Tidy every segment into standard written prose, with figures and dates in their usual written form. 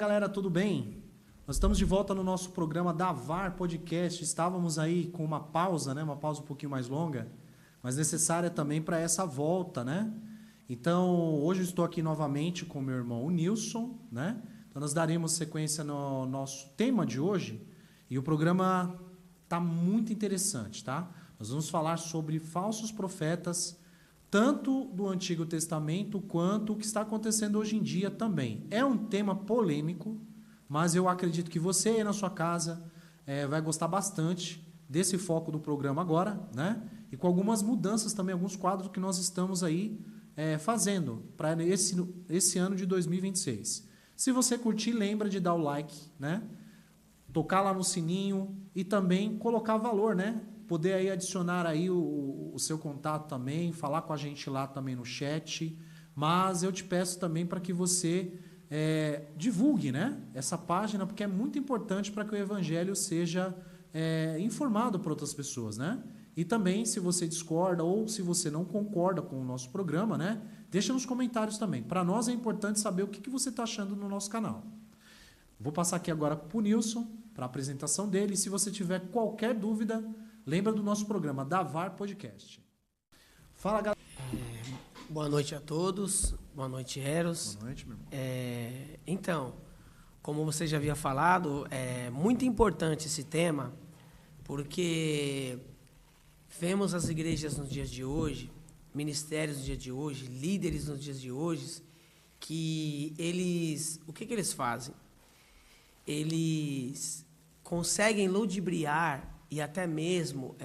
galera, tudo bem? Nós estamos de volta no nosso programa da VAR Podcast. Estávamos aí com uma pausa, né? Uma pausa um pouquinho mais longa, mas necessária também para essa volta, né? Então, hoje eu estou aqui novamente com meu irmão, o Nilson, né? Então, nós daremos sequência no nosso tema de hoje e o programa está muito interessante, tá? Nós vamos falar sobre falsos profetas, tanto do Antigo Testamento quanto o que está acontecendo hoje em dia também. É um tema polêmico, mas eu acredito que você aí na sua casa vai gostar bastante desse foco do programa agora, né? E com algumas mudanças também, alguns quadros que nós estamos aí fazendo para esse ano de 2026. Se você curtir, lembra de dar o like, né? Tocar lá no sininho e também colocar valor, né? Poder aí adicionar aí o seu contato também, falar com a gente lá também no chat. Mas eu te peço também para que você divulgue, né, essa página, porque é muito importante para que o evangelho seja informado para outras pessoas, né? E também, se você discorda ou se você não concorda com o nosso programa, né, deixa nos comentários também. Para nós é importante saber o que você está achando no nosso canal. Vou passar aqui agora para o Nilson, para a apresentação dele. E se você tiver qualquer dúvida, lembra do nosso programa da VAR Podcast. Fala, galera. Boa noite a todos. Boa noite, Eros. Boa noite, meu irmão. Então, como você já havia falado, é muito importante esse tema, porque vemos as igrejas nos dias de hoje, ministérios nos dias de hoje, líderes nos dias de hoje, que eles... O que eles fazem? Eles conseguem ludibriar e até mesmo,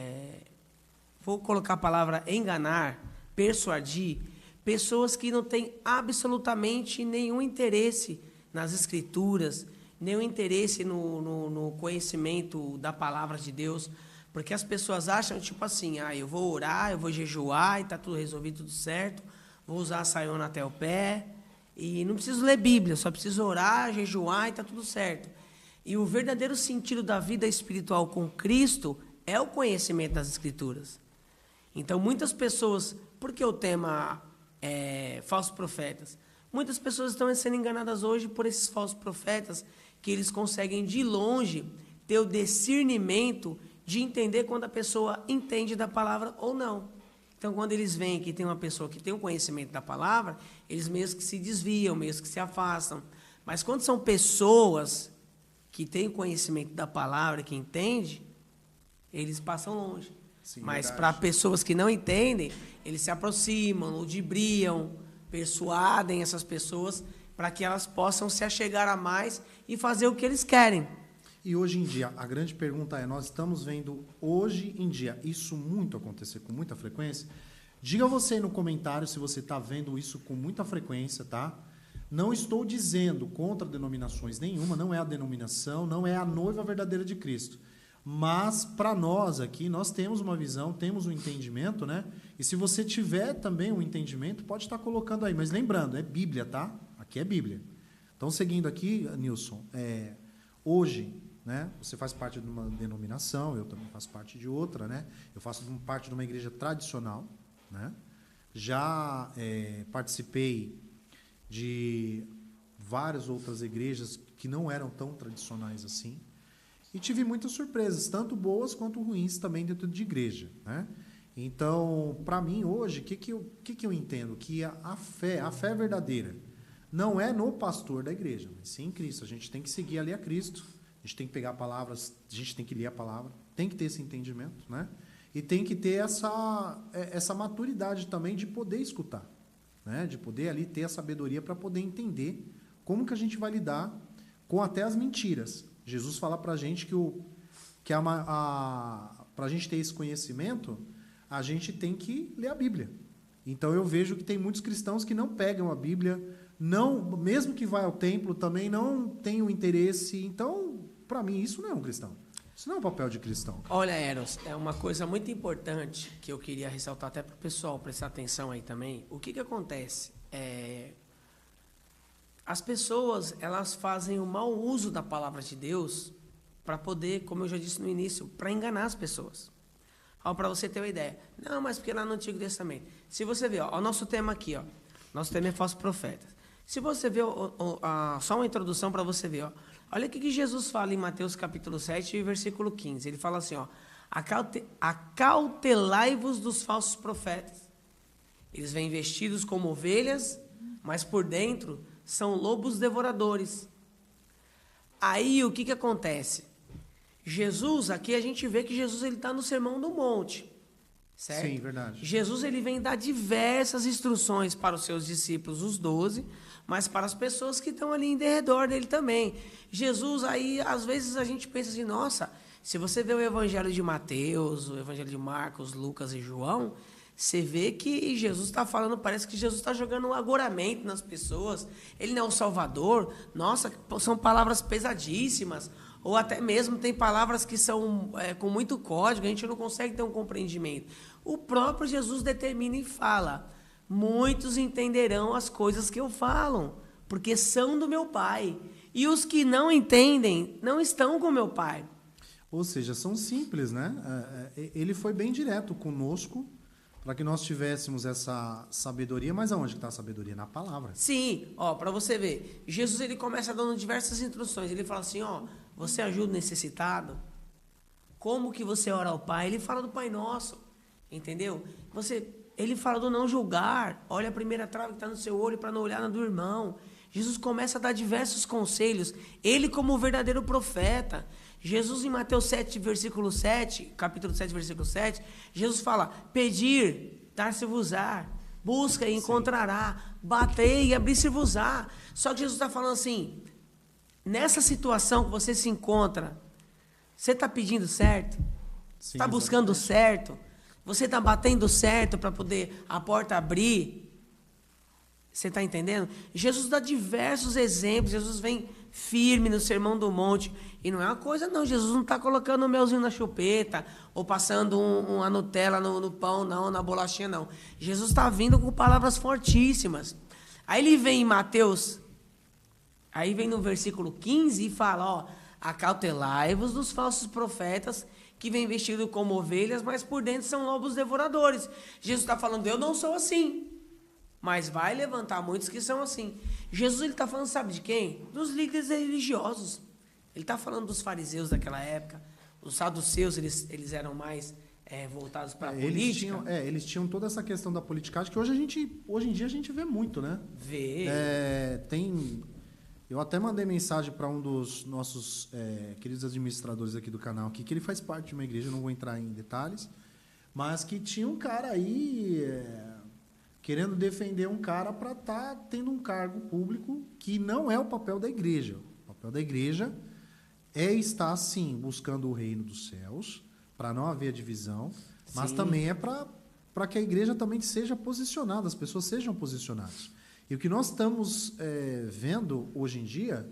vou colocar a palavra enganar, persuadir, pessoas que não têm absolutamente nenhum interesse nas Escrituras, nenhum interesse no conhecimento da palavra de Deus, porque as pessoas acham, tipo assim, eu vou orar, eu vou jejuar e está tudo resolvido, tudo certo, vou usar a saiona até o pé, e não preciso ler Bíblia, só preciso orar, jejuar e está tudo certo. E o verdadeiro sentido da vida espiritual com Cristo é o conhecimento das Escrituras. Então, muitas pessoas... Por que o tema falsos profetas? Muitas pessoas estão sendo enganadas hoje por esses falsos profetas, que eles conseguem, de longe, ter o discernimento de entender quando a pessoa entende da palavra ou não. Então, quando eles veem que tem uma pessoa que tem o conhecimento da palavra, eles mesmo que se desviam, mesmo que se afastam. Mas quando são pessoas que têm o conhecimento da palavra, que entendem, eles passam longe. Sim, mas para pessoas que não entendem, eles se aproximam, ludibriam, persuadem essas pessoas para que elas possam se achegar a mais e fazer o que eles querem. E hoje em dia, a grande pergunta é, nós estamos vendo hoje em dia isso muito acontecer com muita frequência? Diga você aí no comentário se você está vendo isso com muita frequência, tá? Não estou dizendo contra denominações nenhuma, não é a denominação, não é a noiva verdadeira de Cristo. Mas, para nós aqui, nós temos uma visão, temos um entendimento, né? E se você tiver também um entendimento, pode estar colocando aí. Mas lembrando, é Bíblia, tá? Aqui é Bíblia. Então, seguindo aqui, Nilson, hoje, né? Você faz parte de uma denominação, eu também faço parte de outra, né? Eu faço parte de uma igreja tradicional, né? Já participei de várias outras igrejas que não eram tão tradicionais assim. E tive muitas surpresas, tanto boas quanto ruins também dentro de igreja, né? Então, para mim hoje, o que eu entendo? Que a fé verdadeira não é no pastor da igreja, mas sim em Cristo. A gente tem que seguir ali a Cristo, a gente tem que pegar palavras, a gente tem que ler a palavra, tem que ter esse entendimento, né? E tem que ter essa maturidade também de poder escutar, né? De poder ali ter a sabedoria para poder entender como que a gente vai lidar com até as mentiras. Jesus fala para a gente para a gente ter esse conhecimento, a gente tem que ler a Bíblia. Então eu vejo que tem muitos cristãos que não pegam a Bíblia, não, mesmo que vai ao templo, também não tem o interesse. Então, para mim, isso não é um cristão. Isso não é um papel de cristão. Olha, Eros, é uma coisa muito importante que eu queria ressaltar até para o pessoal prestar atenção aí também. O que acontece? As pessoas, elas fazem o mau uso da palavra de Deus para poder, como eu já disse no início, para enganar as pessoas. Para você ter uma ideia. Não, mas porque lá no Antigo Testamento. Se você ver, o nosso tema aqui, nosso tema é falsos profetas. Se você vê, só uma introdução para você ver, ó. Olha o que Jesus fala em Mateus capítulo 7, versículo 15. Ele fala assim, ó, acautelai-vos dos falsos profetas. Eles vêm vestidos como ovelhas, mas por dentro são lobos devoradores. Aí o que acontece? Jesus, aqui a gente vê que Jesus está no Sermão do Monte. Certo? Sim, verdade. Jesus ele vem dar diversas instruções para os seus discípulos, os 12, mas para as pessoas que estão ali em derredor dele também. Jesus, aí, às vezes a gente pensa assim, nossa, se você vê o Evangelho de Mateus, o Evangelho de Marcos, Lucas e João, você vê que Jesus está falando, parece que Jesus está jogando um agoramento nas pessoas. Ele não é o Salvador. Nossa, são palavras pesadíssimas. Ou até mesmo tem palavras que são com muito código, a gente não consegue ter um compreendimento. O próprio Jesus determina e fala, muitos entenderão as coisas que eu falo, porque são do meu Pai. E os que não entendem, não estão com meu Pai. Ou seja, são simples, né? Ele foi bem direto conosco, para que nós tivéssemos essa sabedoria. Mas aonde está a sabedoria? Na palavra. Sim, ó, para você ver. Jesus ele começa dando diversas instruções. Ele fala assim, ó, você ajuda o necessitado? Como que você ora ao Pai? Ele fala do Pai Nosso, entendeu? Ele fala do não julgar. Olha a primeira trave que está no seu olho para não olhar na do irmão. Jesus começa a dar diversos conselhos. Ele como o verdadeiro profeta. Jesus em Mateus 7, versículo 7, capítulo 7, versículo 7, Jesus fala, pedir, dar-se-vos-á, busca e encontrará, bater e abrir-se-vos-á. Só que Jesus está falando assim, nessa situação que você se encontra, você está pedindo certo? Está buscando certo? Você está batendo certo para poder a porta abrir? Você está entendendo? Jesus dá diversos exemplos, Jesus vem firme no Sermão do Monte. E não é uma coisa, não. Jesus não está colocando um melzinho na chupeta ou passando uma Nutella no pão, não, na bolachinha, não. Jesus está vindo com palavras fortíssimas. Aí ele vem em Mateus, aí vem no versículo 15 e fala, ó, acautelai-vos dos falsos profetas que vêm vestidos como ovelhas, mas por dentro são lobos devoradores. Jesus está falando, eu não sou assim. Mas vai levantar muitos que são assim. Jesus ele está falando, sabe de quem? Dos líderes religiosos. Ele está falando dos fariseus daquela época. Os saduceus, eles eram mais voltados para a política. Eles tinham toda essa questão da politicagem que hoje em dia a gente vê muito, né? Vê. Eu até mandei mensagem para um dos nossos queridos administradores aqui do canal, aqui, que ele faz parte de uma igreja, não vou entrar em detalhes, mas que tinha um cara aí... querendo defender um cara para estar tendo um cargo público que não é o papel da igreja. O papel da igreja é estar, sim, buscando o reino dos céus, para não haver divisão, mas Sim. também é para que a igreja também seja posicionada, as pessoas sejam posicionadas. E o que nós estamos vendo hoje em dia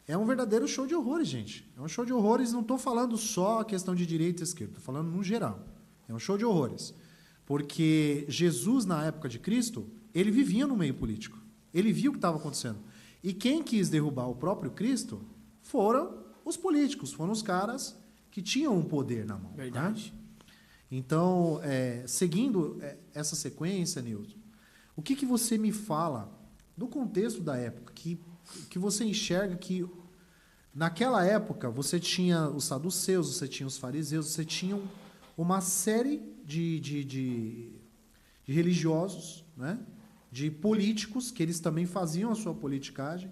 é um verdadeiro show de horrores, gente. É um show de horrores, não estou falando só a questão de direita e esquerda, estou falando no geral. É um show de horrores. Porque Jesus, na época de Cristo, ele vivia no meio político. Ele viu o que estava acontecendo. E quem quis derrubar o próprio Cristo foram os políticos, foram os caras que tinham um poder na mão. Verdade. Né? Então, seguindo essa sequência, Nilton, o que você me fala do contexto da época, que você enxerga que naquela época você tinha os saduceus, você tinha os fariseus, você tinha uma série de religiosos, né? De políticos, que eles também faziam a sua politicagem,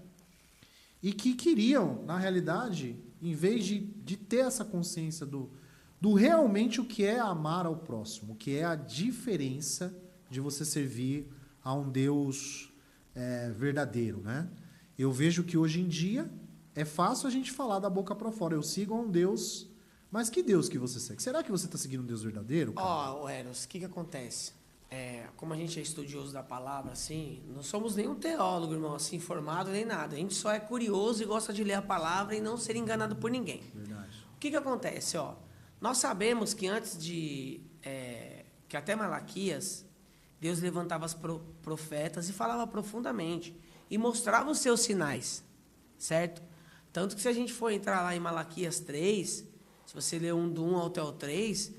e que queriam, na realidade, em vez de ter essa consciência do realmente o que é amar ao próximo, o que é a diferença de você servir a um Deus verdadeiro, né? Eu vejo que hoje em dia é fácil a gente falar da boca para fora, eu sigo a um Deus... Mas que Deus que você segue? Será que você está seguindo um Deus verdadeiro? Ó, Eros, o que acontece? Como a gente é estudioso da palavra, assim, não somos nenhum teólogo, irmão, assim, formado, nem nada. A gente só é curioso e gosta de ler a palavra e não ser enganado por ninguém. Verdade. O que acontece? Ó, nós sabemos que antes que até Malaquias, Deus levantava os profetas e falava profundamente. E mostrava os seus sinais, certo? Tanto que se a gente for entrar lá em Malaquias 3... Se você ler do 1 até o 3,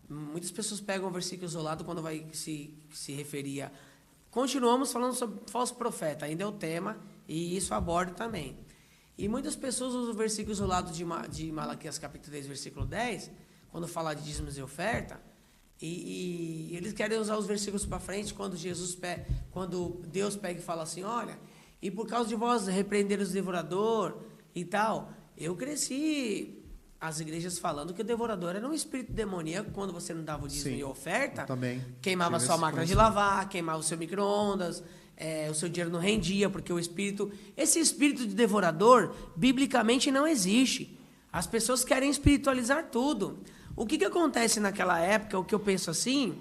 muitas pessoas pegam o versículo isolado quando vai se referir Continuamos falando sobre falso profeta, ainda é o tema, e isso aborda também. E muitas pessoas usam o versículo isolado de Malaquias capítulo 3, versículo 10, quando fala de dízimos e oferta, e eles querem usar os versículos para frente, quando Deus pega e fala assim, olha, e por causa de vós repreender os devorador e tal. Eu cresci as igrejas falando que o devorador era um espírito demoníaco quando você não dava o dízimo e oferta. Também. Queimava sua máquina de lavar, queimava o seu micro-ondas, o seu dinheiro não rendia, porque esse espírito de devorador, biblicamente não existe. As pessoas querem espiritualizar tudo. O que acontece naquela época, o que eu penso assim,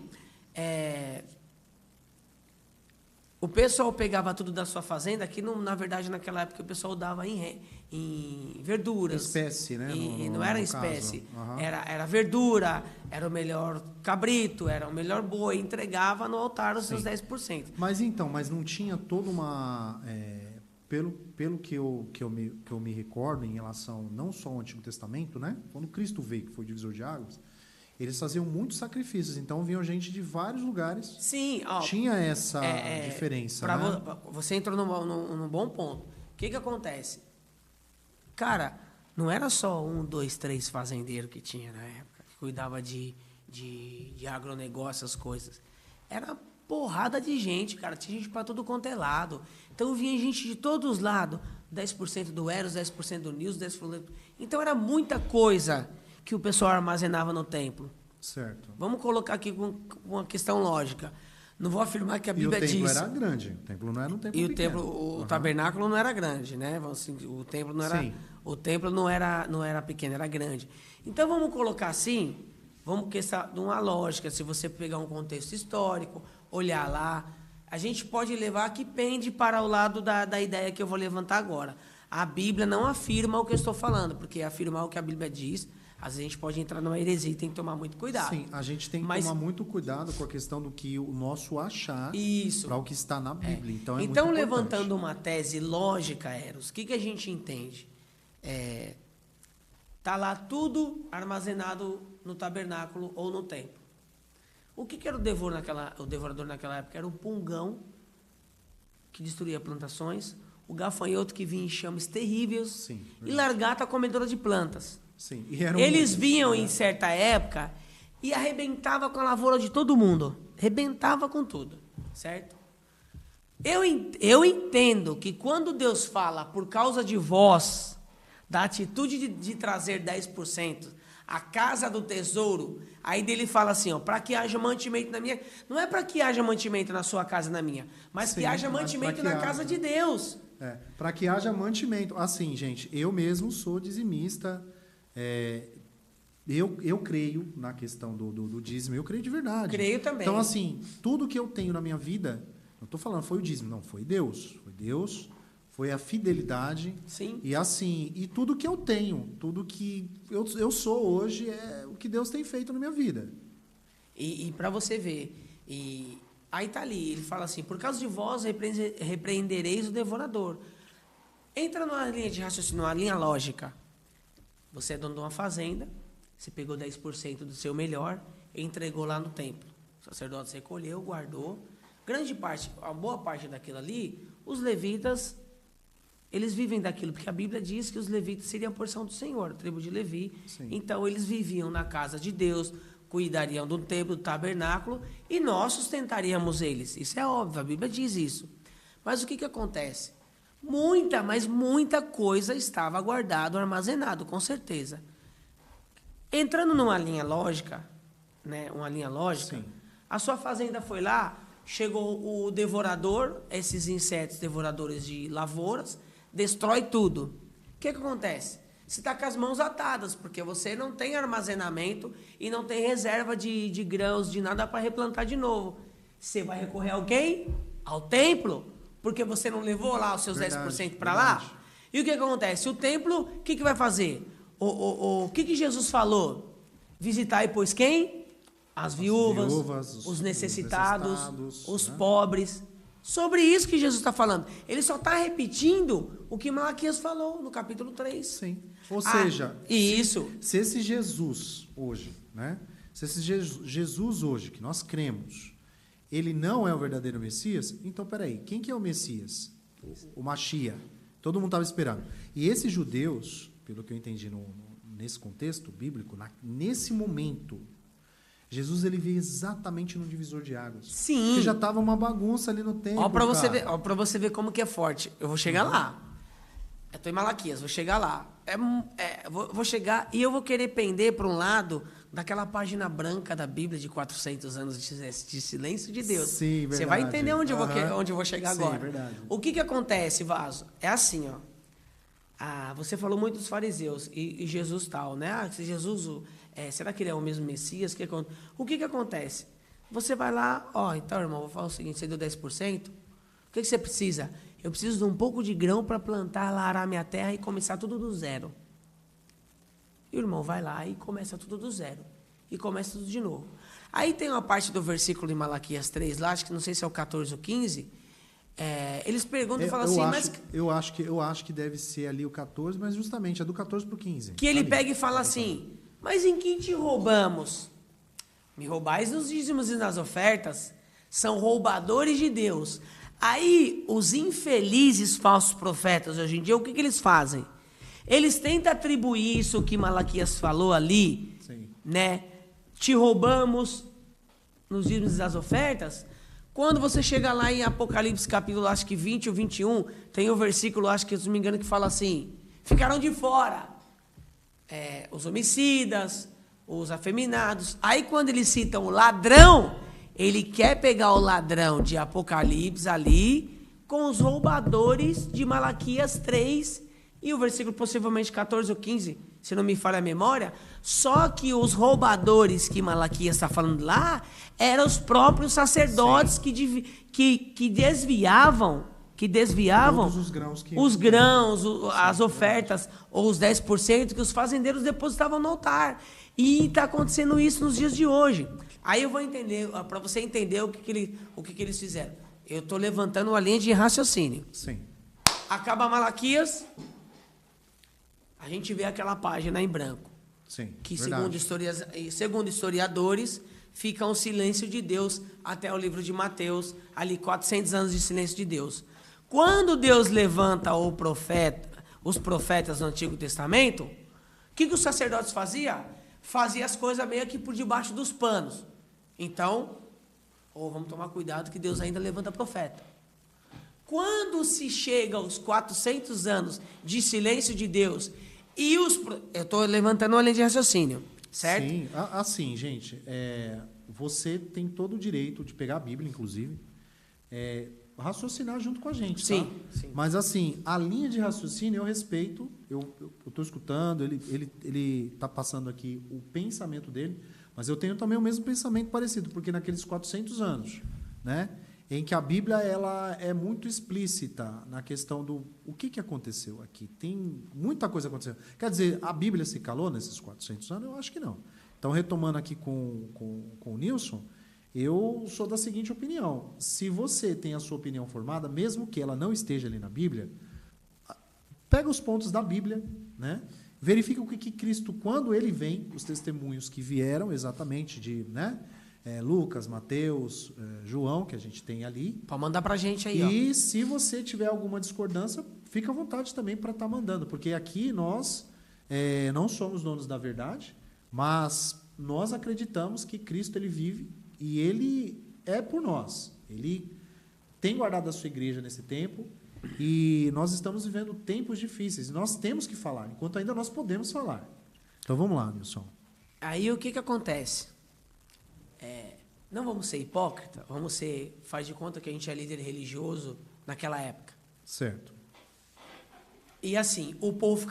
o pessoal pegava tudo da sua fazenda, que na verdade naquela época o pessoal dava em verduras. Espécie, né? Não era espécie. Uhum. Era verdura, era o melhor cabrito, era o melhor boi, entregava no altar os seus 10%. Mas não tinha toda uma... Pelo que eu me recordo em relação não só ao Antigo Testamento, né? Quando Cristo veio, que foi o divisor de águas, eles faziam muitos sacrifícios, então vinham gente de vários lugares. Sim, tinha essa diferença. Né? Você entrou num bom ponto. O que acontece? Cara, não era só 1, 2, 3 fazendeiros que tinha na época, que cuidava de agronegócio, as coisas. Era porrada de gente, cara. Tinha gente para todo quanto é lado. Então vinha gente de todos os lados. 10% do Eros, 10% do Nils, 10%. Então era muita coisa que o pessoal armazenava no templo. Certo. Vamos colocar aqui com uma questão lógica. Não vou afirmar que a Bíblia diz... E o templo era grande. O templo não era um templo pequeno. O tabernáculo não era grande, né? O templo não era... Sim. O templo não era pequeno, era grande. Então vamos colocar assim, vamos questão de uma lógica. Se você pegar um contexto histórico, olhar lá, a gente pode levar que pende para o lado da ideia que eu vou levantar agora. A Bíblia não afirma o que eu estou falando, porque afirmar o que a Bíblia diz, às vezes a gente pode entrar numa heresia e tem que tomar muito cuidado. Sim, a gente tem que tomar muito cuidado com a questão do que o nosso achar para o que está na Bíblia. Então, muito levantando uma tese lógica, Eros, o que a gente entende? Está lá tudo armazenado no tabernáculo ou no templo. O que era o devorador naquela época? Era um pungão que destruía plantações, o gafanhoto que vinha em chamas terríveis. Sim, e largata comedora de plantas. Sim. Eles vinham em certa época e arrebentava com a lavoura de todo mundo. Arrebentava com tudo, certo? Eu entendo que quando Deus fala por causa de vós, da atitude de trazer 10%, a casa do tesouro, aí dele fala assim, para que haja mantimento na minha... Não é para que haja mantimento na sua casa e na minha, mas que haja mantimento na casa de Deus. Para que haja mantimento. Assim, gente, eu mesmo sou dizimista, eu creio na questão do dízimo, eu creio de verdade. Creio também. Então, assim, tudo que eu tenho na minha vida, não estou falando foi o dízimo, não, foi Deus, foi a fidelidade. Sim. E assim, e tudo que eu tenho, tudo que eu sou hoje é o que Deus tem feito na minha vida. E para você ver, aí tá ali, ele fala assim, por causa de vós repreendereis o devorador. Entra numa linha de raciocínio, numa linha lógica. Você é dono de uma fazenda, você pegou 10% do seu melhor e entregou lá no templo. O sacerdote recolheu, guardou. A boa parte daquilo ali, os levitas, eles vivem daquilo, porque a Bíblia diz que os levitas seriam a porção do Senhor, a tribo de Levi. Sim. Então, eles viviam na casa de Deus, cuidariam do templo, do tabernáculo, e nós sustentaríamos eles. Isso é óbvio, a Bíblia diz isso. Mas o que acontece? Muita coisa estava guardado, armazenado, com certeza. Entrando numa linha lógica, né, Sim. A sua fazenda foi lá, chegou o devorador, esses insetos devoradores de lavouras, destrói tudo. O que acontece? Você está com as mãos atadas, porque você não tem armazenamento e não tem reserva de grãos, de nada para replantar de novo. Você vai recorrer a quem? Ao templo, porque você não levou lá os seus 10% para lá. E o que acontece? O templo, o que vai fazer? O que Jesus falou? Visitai, pois, quem? As viúvas, os necessitados, os pobres. Sobre isso que Jesus está falando. Ele só está repetindo o que Malaquias falou no capítulo 3. Sim. Ou seja, isso. Se esse Jesus hoje, né? Se esse Jesus hoje, que nós cremos, ele não é o verdadeiro Messias, então peraí, quem que é o Messias? O Machia. Todo mundo estava esperando. E esses judeus, pelo que eu entendi nesse contexto bíblico, nesse momento, Jesus ele veio exatamente no divisor de águas. Sim. Que já estava uma bagunça ali no templo. Ó, para você ver como que é forte. Eu vou chegar lá. Eu estou em Malaquias, vou chegar lá. Vou chegar e eu vou querer pender para um lado daquela página branca da Bíblia de 400 anos de silêncio de Deus. Sim, verdade. Você vai entender onde eu vou chegar agora. Sim, verdade. O que acontece, Vaso? É assim, ó. Você falou muito dos fariseus e Jesus tal, né? Se Jesus, será que ele é o mesmo Messias? O que acontece? Você vai lá, então, irmão, vou falar o seguinte, você deu 10%, o que você precisa? Eu preciso de um pouco de grão para plantar, arar minha terra e começar tudo do zero. E o irmão vai lá e começa tudo do zero. E começa tudo de novo. Aí tem uma parte do versículo em Malaquias 3, lá, acho que não sei se é o 14 ou 15, eles perguntam e falam assim, Eu acho que deve ser ali o 14, mas justamente é do 14 para o 15. Que ele pega e fala assim, mas em que te roubamos? Me roubais nos dízimos e nas ofertas? São roubadores de Deus. Aí, os infelizes falsos profetas, hoje em dia, o que eles fazem? Eles tentam atribuir isso que Malaquias falou ali, Sim. né? Te roubamos nos dízimos e nas ofertas. Quando você chega lá em Apocalipse, capítulo, acho que 20 ou 21, tem um versículo, acho que, se não me engano, que fala assim, ficaram de fora os homicidas, os afeminados. Aí, quando eles citam o ladrão, ele quer pegar o ladrão de Apocalipse ali com os roubadores de Malaquias 3 e o versículo possivelmente 14 ou 15, se não me falha a memória. Só que os roubadores que Malaquias está falando lá eram os próprios sacerdotes que desviavam Todos os grãos, as ofertas, ou os 10% que os fazendeiros depositavam no altar. E está acontecendo isso nos dias de hoje. Aí eu vou entender, para você entender o que eles fizeram. Eu estou levantando uma linha de raciocínio. Sim. Acaba Malaquias, a gente vê aquela página em branco. Sim, que, verdade. segundo historiadores, fica um silêncio de Deus até o livro de Mateus, ali 400 anos de silêncio de Deus. Quando Deus levanta os profetas no Antigo Testamento, o que os sacerdotes faziam? Fazia as coisas meio que por debaixo dos panos. Então, vamos tomar cuidado que Deus ainda levanta profeta. Quando se chega aos 400 anos de silêncio de Deus e eu estou levantando uma linha de raciocínio, certo? Sim, assim, gente, você tem todo o direito de pegar a Bíblia, inclusive, raciocinar junto com a gente, sim, tá? sim. Mas, assim, a linha de raciocínio eu respeito, eu estou escutando, ele está passando aqui o pensamento dele, mas eu tenho também o mesmo pensamento parecido, porque naqueles 400 anos, né, em que a Bíblia ela é muito explícita na questão do o que aconteceu aqui. Tem muita coisa acontecendo. Quer dizer, a Bíblia se calou nesses 400 anos? Eu acho que não. Então, retomando aqui com o Nilson, eu sou da seguinte opinião. Se você tem a sua opinião formada, mesmo que ela não esteja ali na Bíblia, pega os pontos da Bíblia, né? Verifica o que Cristo, quando ele vem, os testemunhos que vieram exatamente de, né? Lucas, Mateus, João, que a gente tem ali. Pode mandar pra gente aí, E se você tiver alguma discordância, fica à vontade também para estar mandando, porque aqui nós não somos donos da verdade, mas nós acreditamos que Cristo ele vive e ele é por nós. Ele tem guardado a sua igreja nesse tempo e nós estamos vivendo tempos difíceis. Nós temos que falar, enquanto ainda nós podemos falar. Então vamos lá, Nilson. Aí o que acontece? Não vamos ser hipócritas, faz de conta que a gente é líder religioso naquela época. Certo. E assim, o povo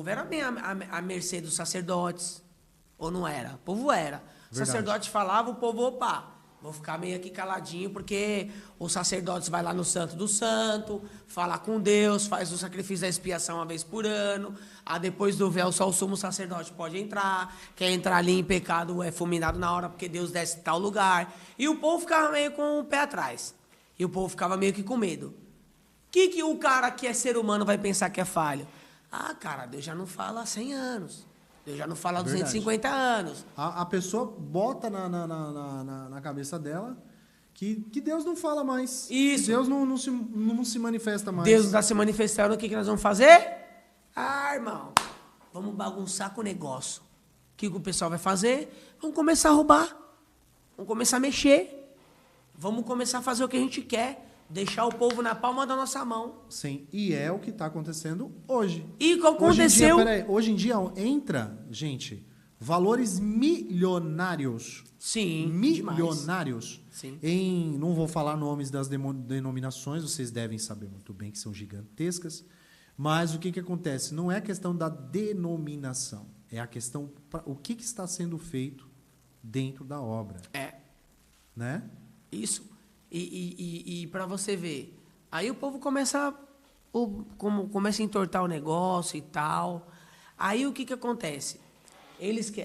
era bem à mercê dos sacerdotes, ou não era? O povo era. O sacerdote falava, o povo, vou ficar meio aqui caladinho, porque os sacerdotes vai lá no Santo do Santo, fala com Deus, faz o sacrifício da expiação uma vez por ano, depois do véu só o sumo sacerdote pode entrar, quer entrar ali em pecado é fulminado na hora, porque Deus desce em tal lugar. E o povo ficava meio com o pé atrás. E o povo ficava meio que com medo. O que o cara que é ser humano vai pensar que é falho? Cara, Deus já não fala há 100 anos. Deus já não fala há 250 anos. A pessoa bota na cabeça dela que Deus não fala mais. Isso. Que Deus não se manifesta mais. Deus não está se manifestando, o que nós vamos fazer? Ah, irmão, vamos bagunçar com o negócio. O que o pessoal vai fazer? Vamos começar a roubar. Vamos começar a mexer. Vamos começar a fazer o que a gente quer. Deixar o povo na palma da nossa mão. Sim, e é o que está acontecendo hoje. E o que aconteceu... Hoje em dia entra, gente, valores milionários. Sim, milionários. Sim. Não vou falar nomes das denominações, vocês devem saber muito bem que são gigantescas. Mas o que acontece? Não é a questão da denominação, é a questão o que está sendo feito dentro da obra. Né? Isso. E para você ver, aí o povo começa a entortar o negócio e tal. Aí o que acontece?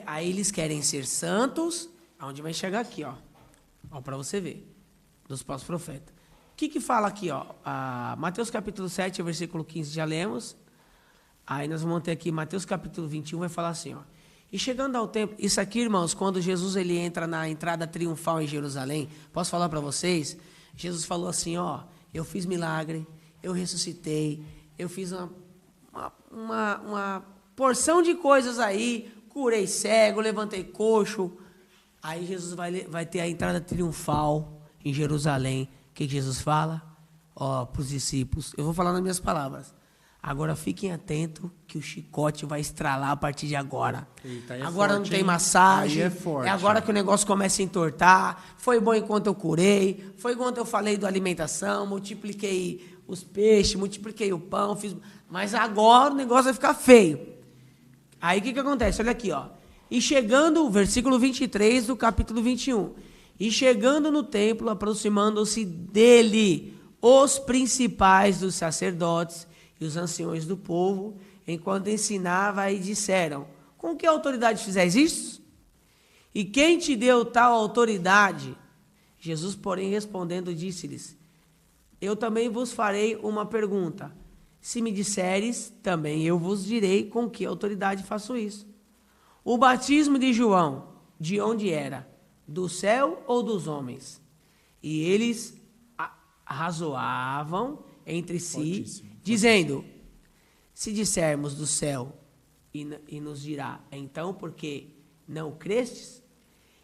Aí eles querem ser santos, aonde vai chegar aqui, ó para você ver, dos falsos profetas. O que fala aqui, ó? Mateus capítulo 7, versículo 15, já lemos. Aí nós vamos ter aqui, Mateus capítulo 21, vai falar assim, ó. E chegando ao tempo, isso aqui, irmãos, quando Jesus ele entra na entrada triunfal em Jerusalém, posso falar para vocês? Jesus falou assim, ó, eu fiz milagre, eu ressuscitei, eu fiz uma porção de coisas aí, curei cego, levantei coxo. Aí Jesus vai ter a entrada triunfal em Jerusalém. O que Jesus fala? Ó, para os discípulos, eu vou falar nas minhas palavras. Agora fiquem atentos que o chicote vai estralar a partir de agora. Eita, agora forte, não tem hein? massagem. Aí é forte. É agora que o negócio começa a entortar. Foi bom enquanto eu curei. Foi enquanto eu falei da alimentação. Multipliquei os peixes, multipliquei o pão. Mas agora o negócio vai ficar feio. Aí o que acontece? Olha aqui, ó. E chegando, versículo 23 do capítulo 21. E chegando no templo, aproximando-se dele os principais dos sacerdotes e os anciões do povo, enquanto ensinava, e disseram: com que autoridade fizes isso? E quem te deu tal autoridade? Jesus, porém, respondendo, disse-lhes: eu também vos farei uma pergunta. Se me disseres, também eu vos direi com que autoridade faço isso. O batismo de João, de onde era? Do céu ou dos homens? E eles razoavam entre si, fortíssimo, dizendo: se dissermos do céu, e nos dirá, então porque não crestes?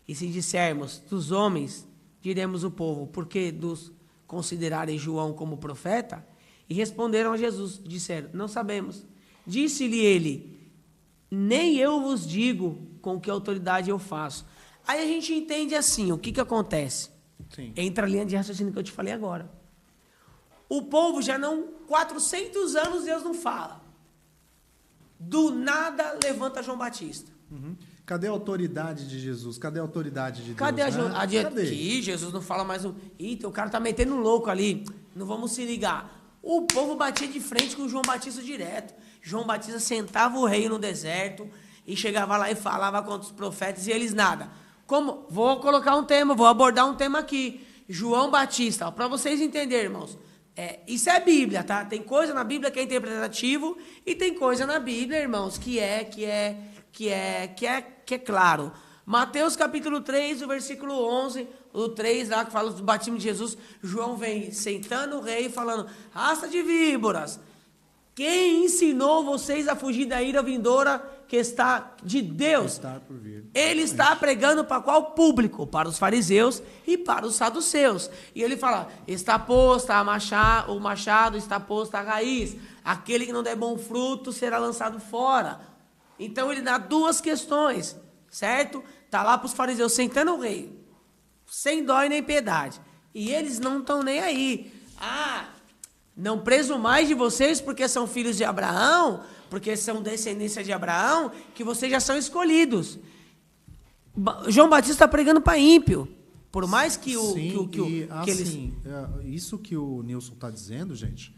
E se dissermos dos homens, diremos o povo, porque dos considerarem João como profeta? E responderam a Jesus, disseram: não sabemos. Disse-lhe ele: nem eu vos digo com que autoridade eu faço. Aí a gente entende assim, o que acontece? Sim. Entra a linha de raciocínio que eu te falei agora. O povo já não, 400 anos Deus não fala. Do nada levanta João Batista. Uhum. Cadê a autoridade de Jesus? Cadê a autoridade de Cadê Deus? Cadê? Cadê? Jesus não fala mais. Eita, o cara tá metendo um louco ali. Não vamos se ligar. O povo batia de frente com o João Batista direto. João Batista sentava o rei no deserto e chegava lá e falava contra os profetas e eles nada. Como? Vou colocar um tema, vou abordar um tema aqui. João Batista, para vocês entenderem, irmãos. Isso é Bíblia, tá? Tem coisa na Bíblia que é interpretativo e tem coisa na Bíblia, irmãos, que é claro. Mateus capítulo 3, o versículo 11, o 3 lá que fala do batismo de Jesus, João vem sentando o rei falando: raça de víboras, quem ensinou vocês a fugir da ira vindoura que está de Deus? Está por vir. Ele está pregando para qual público? Para os fariseus e para os saduceus. E ele fala: está posta o machado, está posta a raiz. Aquele que não der bom fruto será lançado fora. Então ele dá duas questões, certo? Está lá para os fariseus sentando o rei, sem dó e nem piedade. E eles não estão nem aí. Não presumais de vocês porque são filhos de Abraão, porque são descendência de Abraão, que vocês já são escolhidos. João Batista está pregando para ímpio. Por mais que isso que o Nilson está dizendo, gente,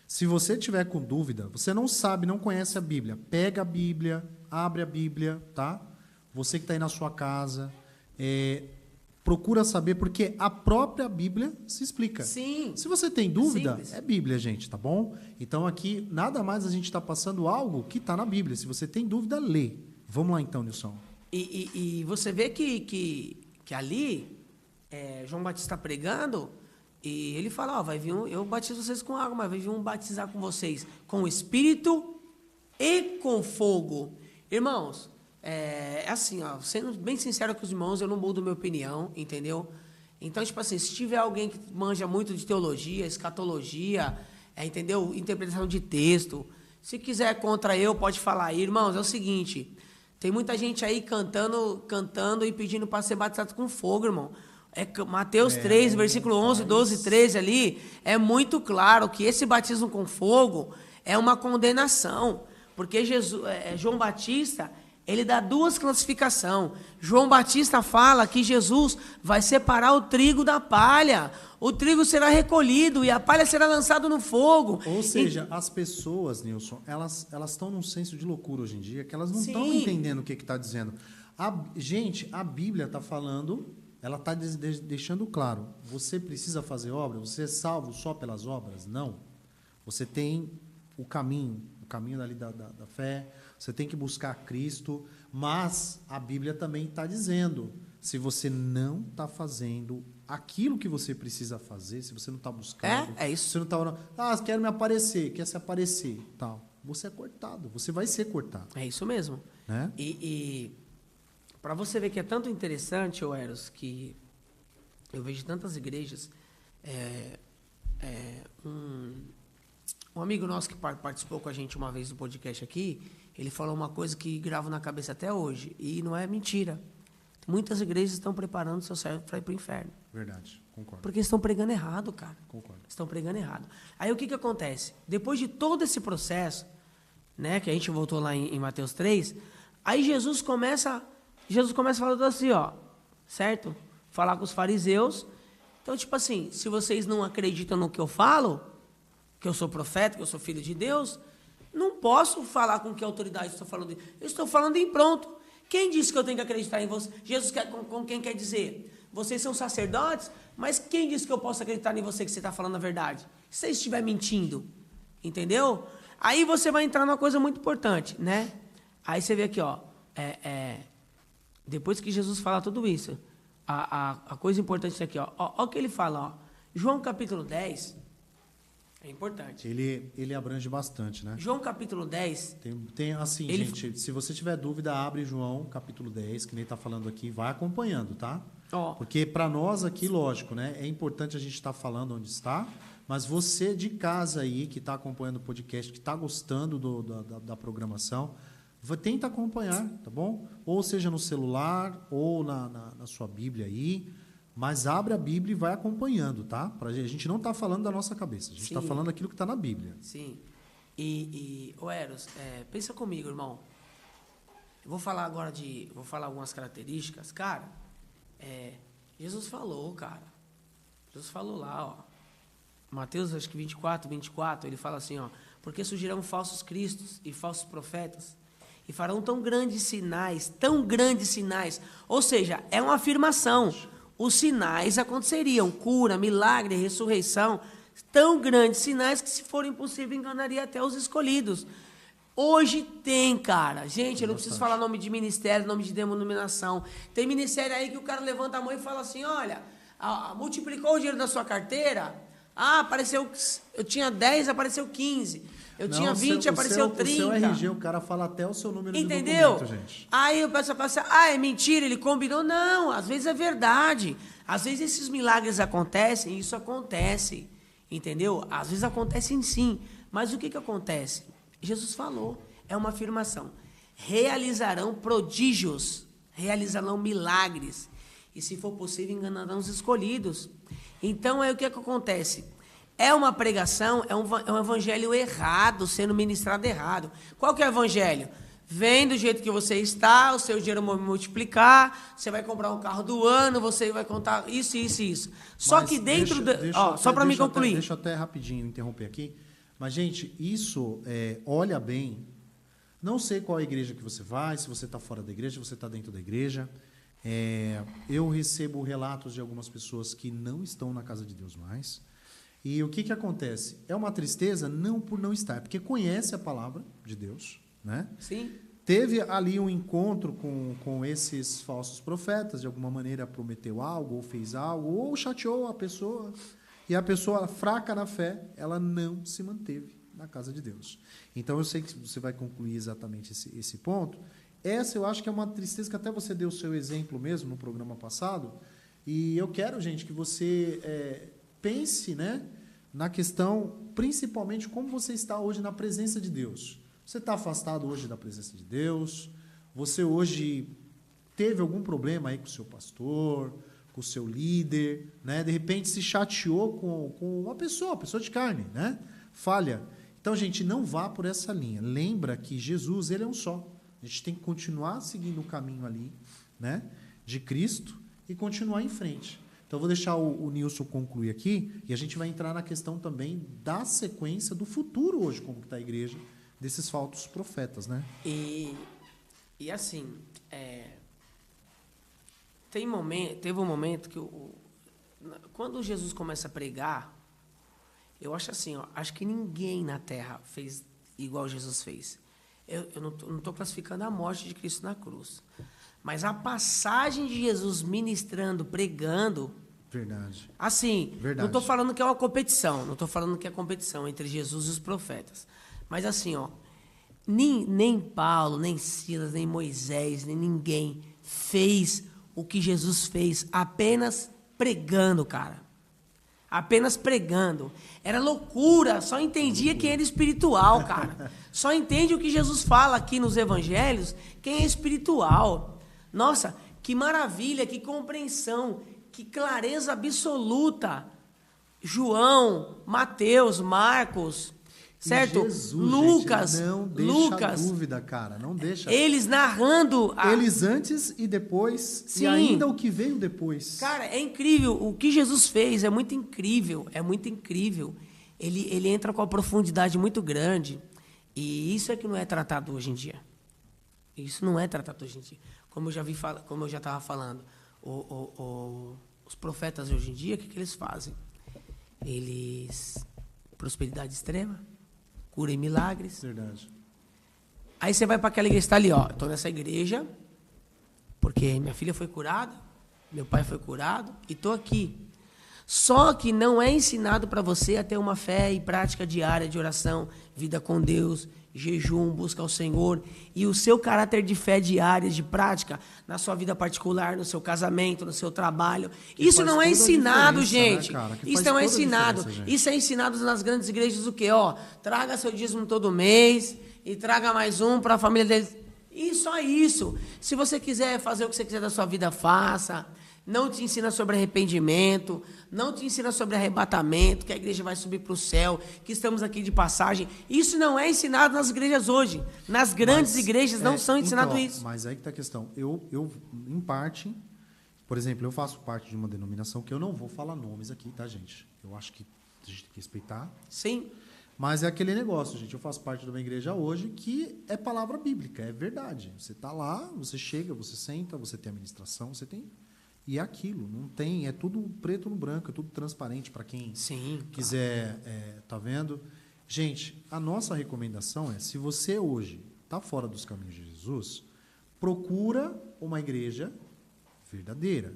se você tiver com dúvida, você não sabe, não conhece a Bíblia, pega a Bíblia, abre a Bíblia, tá? Você que está aí na sua casa, procura saber, porque a própria Bíblia se explica. Sim. Se você tem dúvida, Simples. é Bíblia, gente, tá bom? Então aqui, nada mais a gente está passando algo que está na Bíblia. Se você tem dúvida, lê. Vamos lá então, Nilson. E você vê que ali João Batista pregando, e ele fala, ó, vai vir eu batizo vocês com água, mas vai vir um batizar com vocês com o Espírito e com fogo. Irmãos, assim, ó, sendo bem sincero com os irmãos, eu não mudo minha opinião, entendeu? Então, tipo assim, se tiver alguém que manja muito de teologia, escatologia, entendeu? Interpretação de texto, se quiser contra eu, pode falar aí. Irmãos, é o seguinte, tem muita gente aí cantando e pedindo para ser batizado com fogo, irmão. Mateus 3, versículo 11, 12 e 13 ali, é muito claro que esse batismo com fogo é uma condenação, porque João Batista, ele dá duas classificações. João Batista fala que Jesus vai separar o trigo da palha, o trigo será recolhido e a palha será lançada no fogo. Ou seja, as pessoas, Nilson, elas estão num senso de loucura hoje em dia, que elas não estão entendendo o que está dizendo. Gente, a Bíblia está falando... Ela está deixando claro, você precisa fazer obra? Você é salvo só pelas obras? Não. Você tem o caminho dali da fé, você tem que buscar Cristo, mas a Bíblia também está dizendo, se você não está fazendo aquilo que você precisa fazer, se você não está buscando... É isso. Você não está quer me aparecer, quer se aparecer, tal. Você é cortado, você vai ser cortado. É isso mesmo. Né? Para você ver que é tanto interessante, Eros, que eu vejo tantas igrejas, um amigo nosso que participou com a gente uma vez do podcast aqui, ele falou uma coisa que gravo na cabeça até hoje, e não é mentira. Muitas igrejas estão preparando seu servo para ir para o inferno. Verdade, concordo. Porque estão pregando errado, cara. Concordo. Estão pregando errado. Aí o que acontece? Depois de todo esse processo, né, que a gente voltou lá em Mateus 3, aí Jesus começa falando assim, ó, certo? Falar com os fariseus. Então, tipo assim, se vocês não acreditam no que eu falo, que eu sou profeta, que eu sou filho de Deus, não posso falar com que autoridade eu estou falando. Eu estou falando em pronto. Quem disse que eu tenho que acreditar em você? Jesus com quem quer dizer? Vocês são sacerdotes, mas quem disse que eu posso acreditar em você que você está falando a verdade? Se você estiver mentindo, entendeu? Aí você vai entrar numa coisa muito importante, né? Aí você vê aqui, ó, depois que Jesus fala tudo isso, a coisa importante é aqui, ó o que ele fala, ó. João capítulo 10, é importante. Ele abrange bastante, né? João capítulo 10... Tem assim, gente, se você tiver dúvida, abre João capítulo 10, que nem está falando aqui, vai acompanhando, tá? Porque para nós aqui, lógico, né? É importante a gente estar falando onde está, mas você de casa aí, que está acompanhando o podcast, que está gostando da programação, tenta acompanhar, tá bom? Ou seja no celular, ou na sua Bíblia aí, mas abre a Bíblia e vai acompanhando, tá? A gente não está falando da nossa cabeça, a gente está falando aquilo que está na Bíblia. Sim. Eros, pensa comigo, irmão. Eu vou falar agora vou falar algumas características. Cara, Jesus falou, cara. Jesus falou lá, ó. Mateus, acho que 24, ele fala assim, ó. Porque surgirão falsos cristos e falsos profetas, e farão tão grandes sinais, ou seja, é uma afirmação, os sinais aconteceriam, cura, milagre, ressurreição, tão grandes sinais que se forem possível enganaria até os escolhidos. Hoje tem, cara, gente, eu não preciso falar nome de ministério, nome de denominação, tem ministério aí que o cara levanta a mão e fala assim, olha, multiplicou o dinheiro da sua carteira, apareceu, eu tinha 10, apareceu 15, eu tinha 20, apareceu 30. O seu RG, o cara fala até o seu número de documento, gente. Aí o pessoal fala assim, é mentira, ele combinou. Não, às vezes é verdade. Às vezes esses milagres acontecem, isso acontece, entendeu? Às vezes acontecem sim, mas o que acontece? Jesus falou, é uma afirmação. Realizarão prodígios, realizarão milagres, e se for possível enganarão os escolhidos. Então, o que acontece? É uma pregação, é um evangelho errado, sendo ministrado errado. Qual que é o evangelho? Vem do jeito que você está, o seu dinheiro vai multiplicar, você vai comprar um carro do ano, você vai contar isso. Só que dentro... só para me concluir. Deixa eu até rapidinho interromper aqui. Mas, gente, isso, olha bem, não sei qual é a igreja que você vai, se você está fora da igreja, se você está dentro da igreja. Eu recebo relatos de algumas pessoas que não estão na casa de Deus mais. E o que acontece? É uma tristeza não por não estar, porque conhece a palavra de Deus, né? Sim. teve ali um encontro com esses falsos profetas, de alguma maneira prometeu algo, ou fez algo, ou chateou a pessoa, e a pessoa fraca na fé, ela não se manteve na casa de Deus. Então, eu sei que você vai concluir exatamente esse ponto. Essa eu acho que é uma tristeza que até você deu o seu exemplo mesmo no programa passado, e eu quero, gente, que você pense, né, na questão, principalmente, como você está hoje na presença de Deus. Você está afastado hoje da presença de Deus? Você hoje teve algum problema aí com o seu pastor, com o seu líder, né? De repente se chateou com uma pessoa de carne, né? Falha. Então, gente, não vá por essa linha. Lembra que Jesus, ele é um só. A gente tem que continuar seguindo o caminho ali, né, de Cristo e continuar em frente. Então, eu vou deixar o Nilson concluir aqui e a gente vai entrar na questão também da sequência do futuro hoje, como está a igreja, desses falsos profetas, né? E assim, teve um momento que quando Jesus começa a pregar, eu acho assim, acho que ninguém na Terra fez igual Jesus fez. Eu não estou classificando a morte de Cristo na cruz, mas a passagem de Jesus ministrando, pregando. Verdade. Assim, Verdade. Não estou falando que é uma competição, não estou falando que é competição entre Jesus e os profetas. Mas assim, nem Paulo, nem Silas, nem Moisés, nem ninguém fez o que Jesus fez, apenas pregando, cara. Apenas pregando. Era loucura, só entendia quem era espiritual, cara. Só entende o que Jesus fala aqui nos evangelhos, quem é espiritual. Nossa, que maravilha, que compreensão, que clareza absoluta. João, Mateus, Marcos, certo? Jesus, Lucas, gente, não deixa dúvida, cara, não deixa. Eles narrando eles antes e depois, Sim. E ainda o que veio depois. Cara, é incrível o que Jesus fez, é muito incrível, é muito incrível. Ele entra com uma profundidade muito grande e isso é que não é tratado hoje em dia. Isso não é tratado hoje em dia. Como eu já estava falando, os profetas hoje em dia, o que eles fazem? Eles prosperidade extrema, cura em milagres. Verdade. Aí você vai para aquela igreja, está ali, estou nessa igreja, porque minha filha foi curada, meu pai foi curado, e estou aqui. Só que não é ensinado para você a ter uma fé e prática diária de oração, vida com Deus, jejum, busca ao Senhor, e o seu caráter de fé diária, de prática, na sua vida particular, no seu casamento, no seu trabalho. Isso não é ensinado, gente. Né, isso não é ensinado. Isso é ensinado nas grandes igrejas o quê? Traga seu dízimo todo mês e traga mais um para a família deles. E só isso. Se você quiser fazer o que você quiser da sua vida, faça. Não te ensina sobre arrependimento, não te ensina sobre arrebatamento, que a igreja vai subir para o céu, que estamos aqui de passagem. Isso não é ensinado nas igrejas hoje. Nas grandes igrejas não são ensinados isso. Mas aí que está a questão. Eu, em parte, por exemplo, eu faço parte de uma denominação que eu não vou falar nomes aqui, tá, gente? Eu acho que a gente tem que respeitar. Sim. Mas é aquele negócio, gente. Eu faço parte de uma igreja hoje que é palavra bíblica, é verdade. Você está lá, você chega, você senta, você tem administração, você tem... E é aquilo, não tem, é tudo preto no branco, é tudo transparente para quem quiser, tá vendo? Gente, a nossa recomendação é, se você hoje está fora dos caminhos de Jesus, procura uma igreja verdadeira.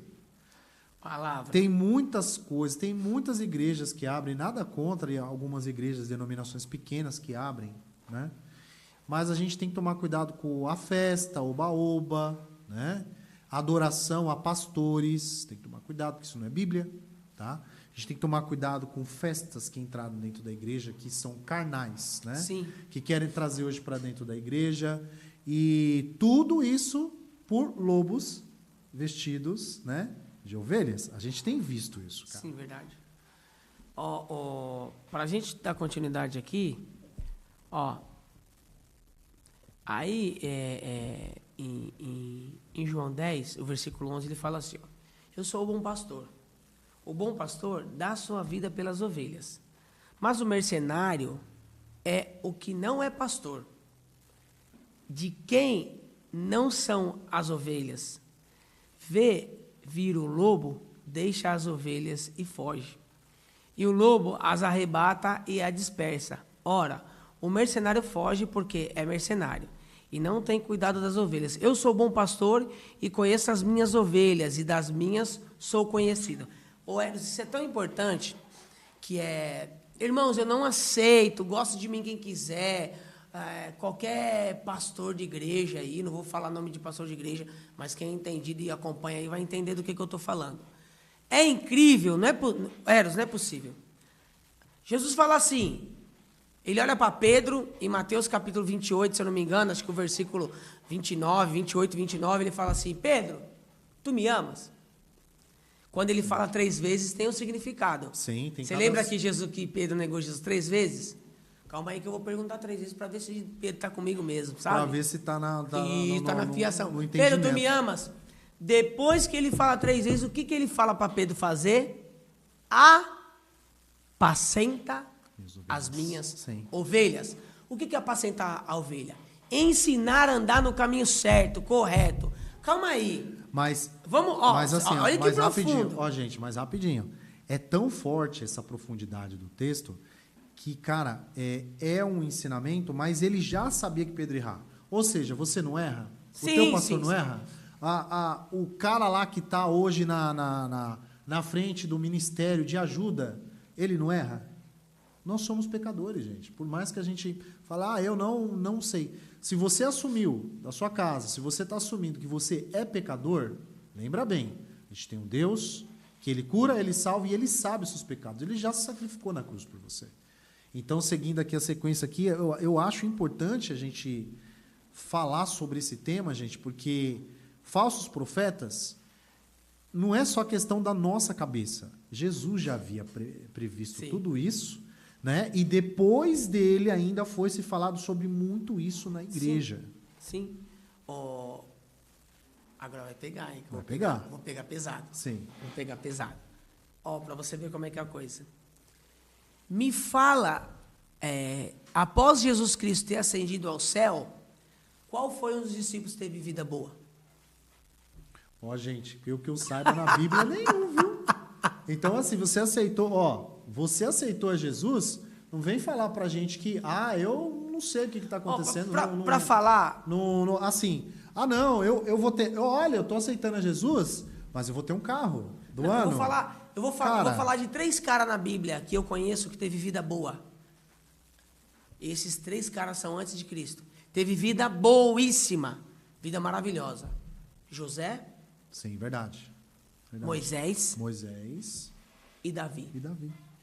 Palavra. Tem muitas coisas, tem muitas igrejas que abrem, nada contra e algumas igrejas, denominações pequenas que abrem, né? Mas a gente tem que tomar cuidado com a festa, oba-oba, né? Adoração a pastores, tem que tomar cuidado, porque isso não é Bíblia, tá? A gente tem que tomar cuidado com festas que entraram dentro da igreja, que são carnais, né? Sim. Que querem trazer hoje para dentro da igreja. E tudo isso por lobos vestidos, né, de ovelhas. A gente tem visto isso, cara. Sim, verdade. Para a gente dar continuidade aqui, aí em João 10, o versículo 11, ele fala assim, eu sou o bom pastor. O bom pastor dá a sua vida pelas ovelhas. Mas o mercenário é o que não é pastor. De quem não são as ovelhas. Vê vir o lobo, deixa as ovelhas e foge. E o lobo as arrebata e a dispersa. Ora, o mercenário foge porque é mercenário. e não tem cuidado das ovelhas. Eu sou bom pastor e conheço as minhas ovelhas, e das minhas sou conhecido. Ô, Eros, isso é tão importante que irmãos, eu não aceito, gosto de mim quem quiser, qualquer pastor de igreja aí, não vou falar nome de pastor de igreja, mas quem é entendido e acompanha aí vai entender do que eu estou falando. É incrível, Eros, não é possível. Jesus fala assim, ele olha para Pedro, em Mateus capítulo 28, se eu não me engano, acho que o versículo 29, 28, 29, ele fala assim, Pedro, tu me amas? Quando ele fala 3 vezes, tem um significado. Sim, tem. Você lembra que Pedro negou Jesus 3 vezes? Calma aí que eu vou perguntar 3 vezes para ver se Pedro está comigo mesmo, sabe? Para ver se está na fiação. no Pedro, tu me amas? Depois que ele fala 3 vezes, o que ele fala para Pedro fazer? Apacenta as minhas ovelhas. O que é apacentar a ovelha? Ensinar a andar no caminho certo, correto. Calma aí. Mas, vamos, assim, olha que profundo. Gente, mas rapidinho. É tão forte essa profundidade do texto que, cara, é um ensinamento, mas ele já sabia que Pedro ia errar. Ou seja, você não erra? O teu pastor não erra? O cara lá que está hoje na frente do ministério de ajuda, ele não erra? Nós somos pecadores, gente. Por mais que a gente fale, eu não sei. Se você assumiu da sua casa, se você está assumindo que você é pecador, lembra bem, a gente tem um Deus que Ele cura, Ele salva e Ele sabe os seus pecados. Ele já se sacrificou na cruz por você. Então, seguindo aqui a sequência aqui, eu acho importante a gente falar sobre esse tema, gente, porque falsos profetas não é só questão da nossa cabeça. Jesus já havia previsto tudo isso, né? E depois dele ainda foi se falado sobre muito isso na igreja. Sim. Agora vai pegar, hein? Vou pegar pesado. Sim. Vou pegar pesado. Para você ver como é que é a coisa. Me fala, após Jesus Cristo ter ascendido ao céu, qual foi um dos discípulos que teve vida boa? Gente, pelo que eu saiba na Bíblia, nenhum, viu? Então, assim, você aceitou a Jesus, não vem falar pra gente que, eu não sei o que está acontecendo. Para falar... assim, eu vou ter... Olha, eu estou aceitando a Jesus, mas eu vou ter um carro do ano. Eu vou falar de 3 caras na Bíblia que eu conheço que teve vida boa. Esses 3 caras são antes de Cristo. Teve vida boíssima, vida maravilhosa. José. Sim, verdade. Moisés e Davi.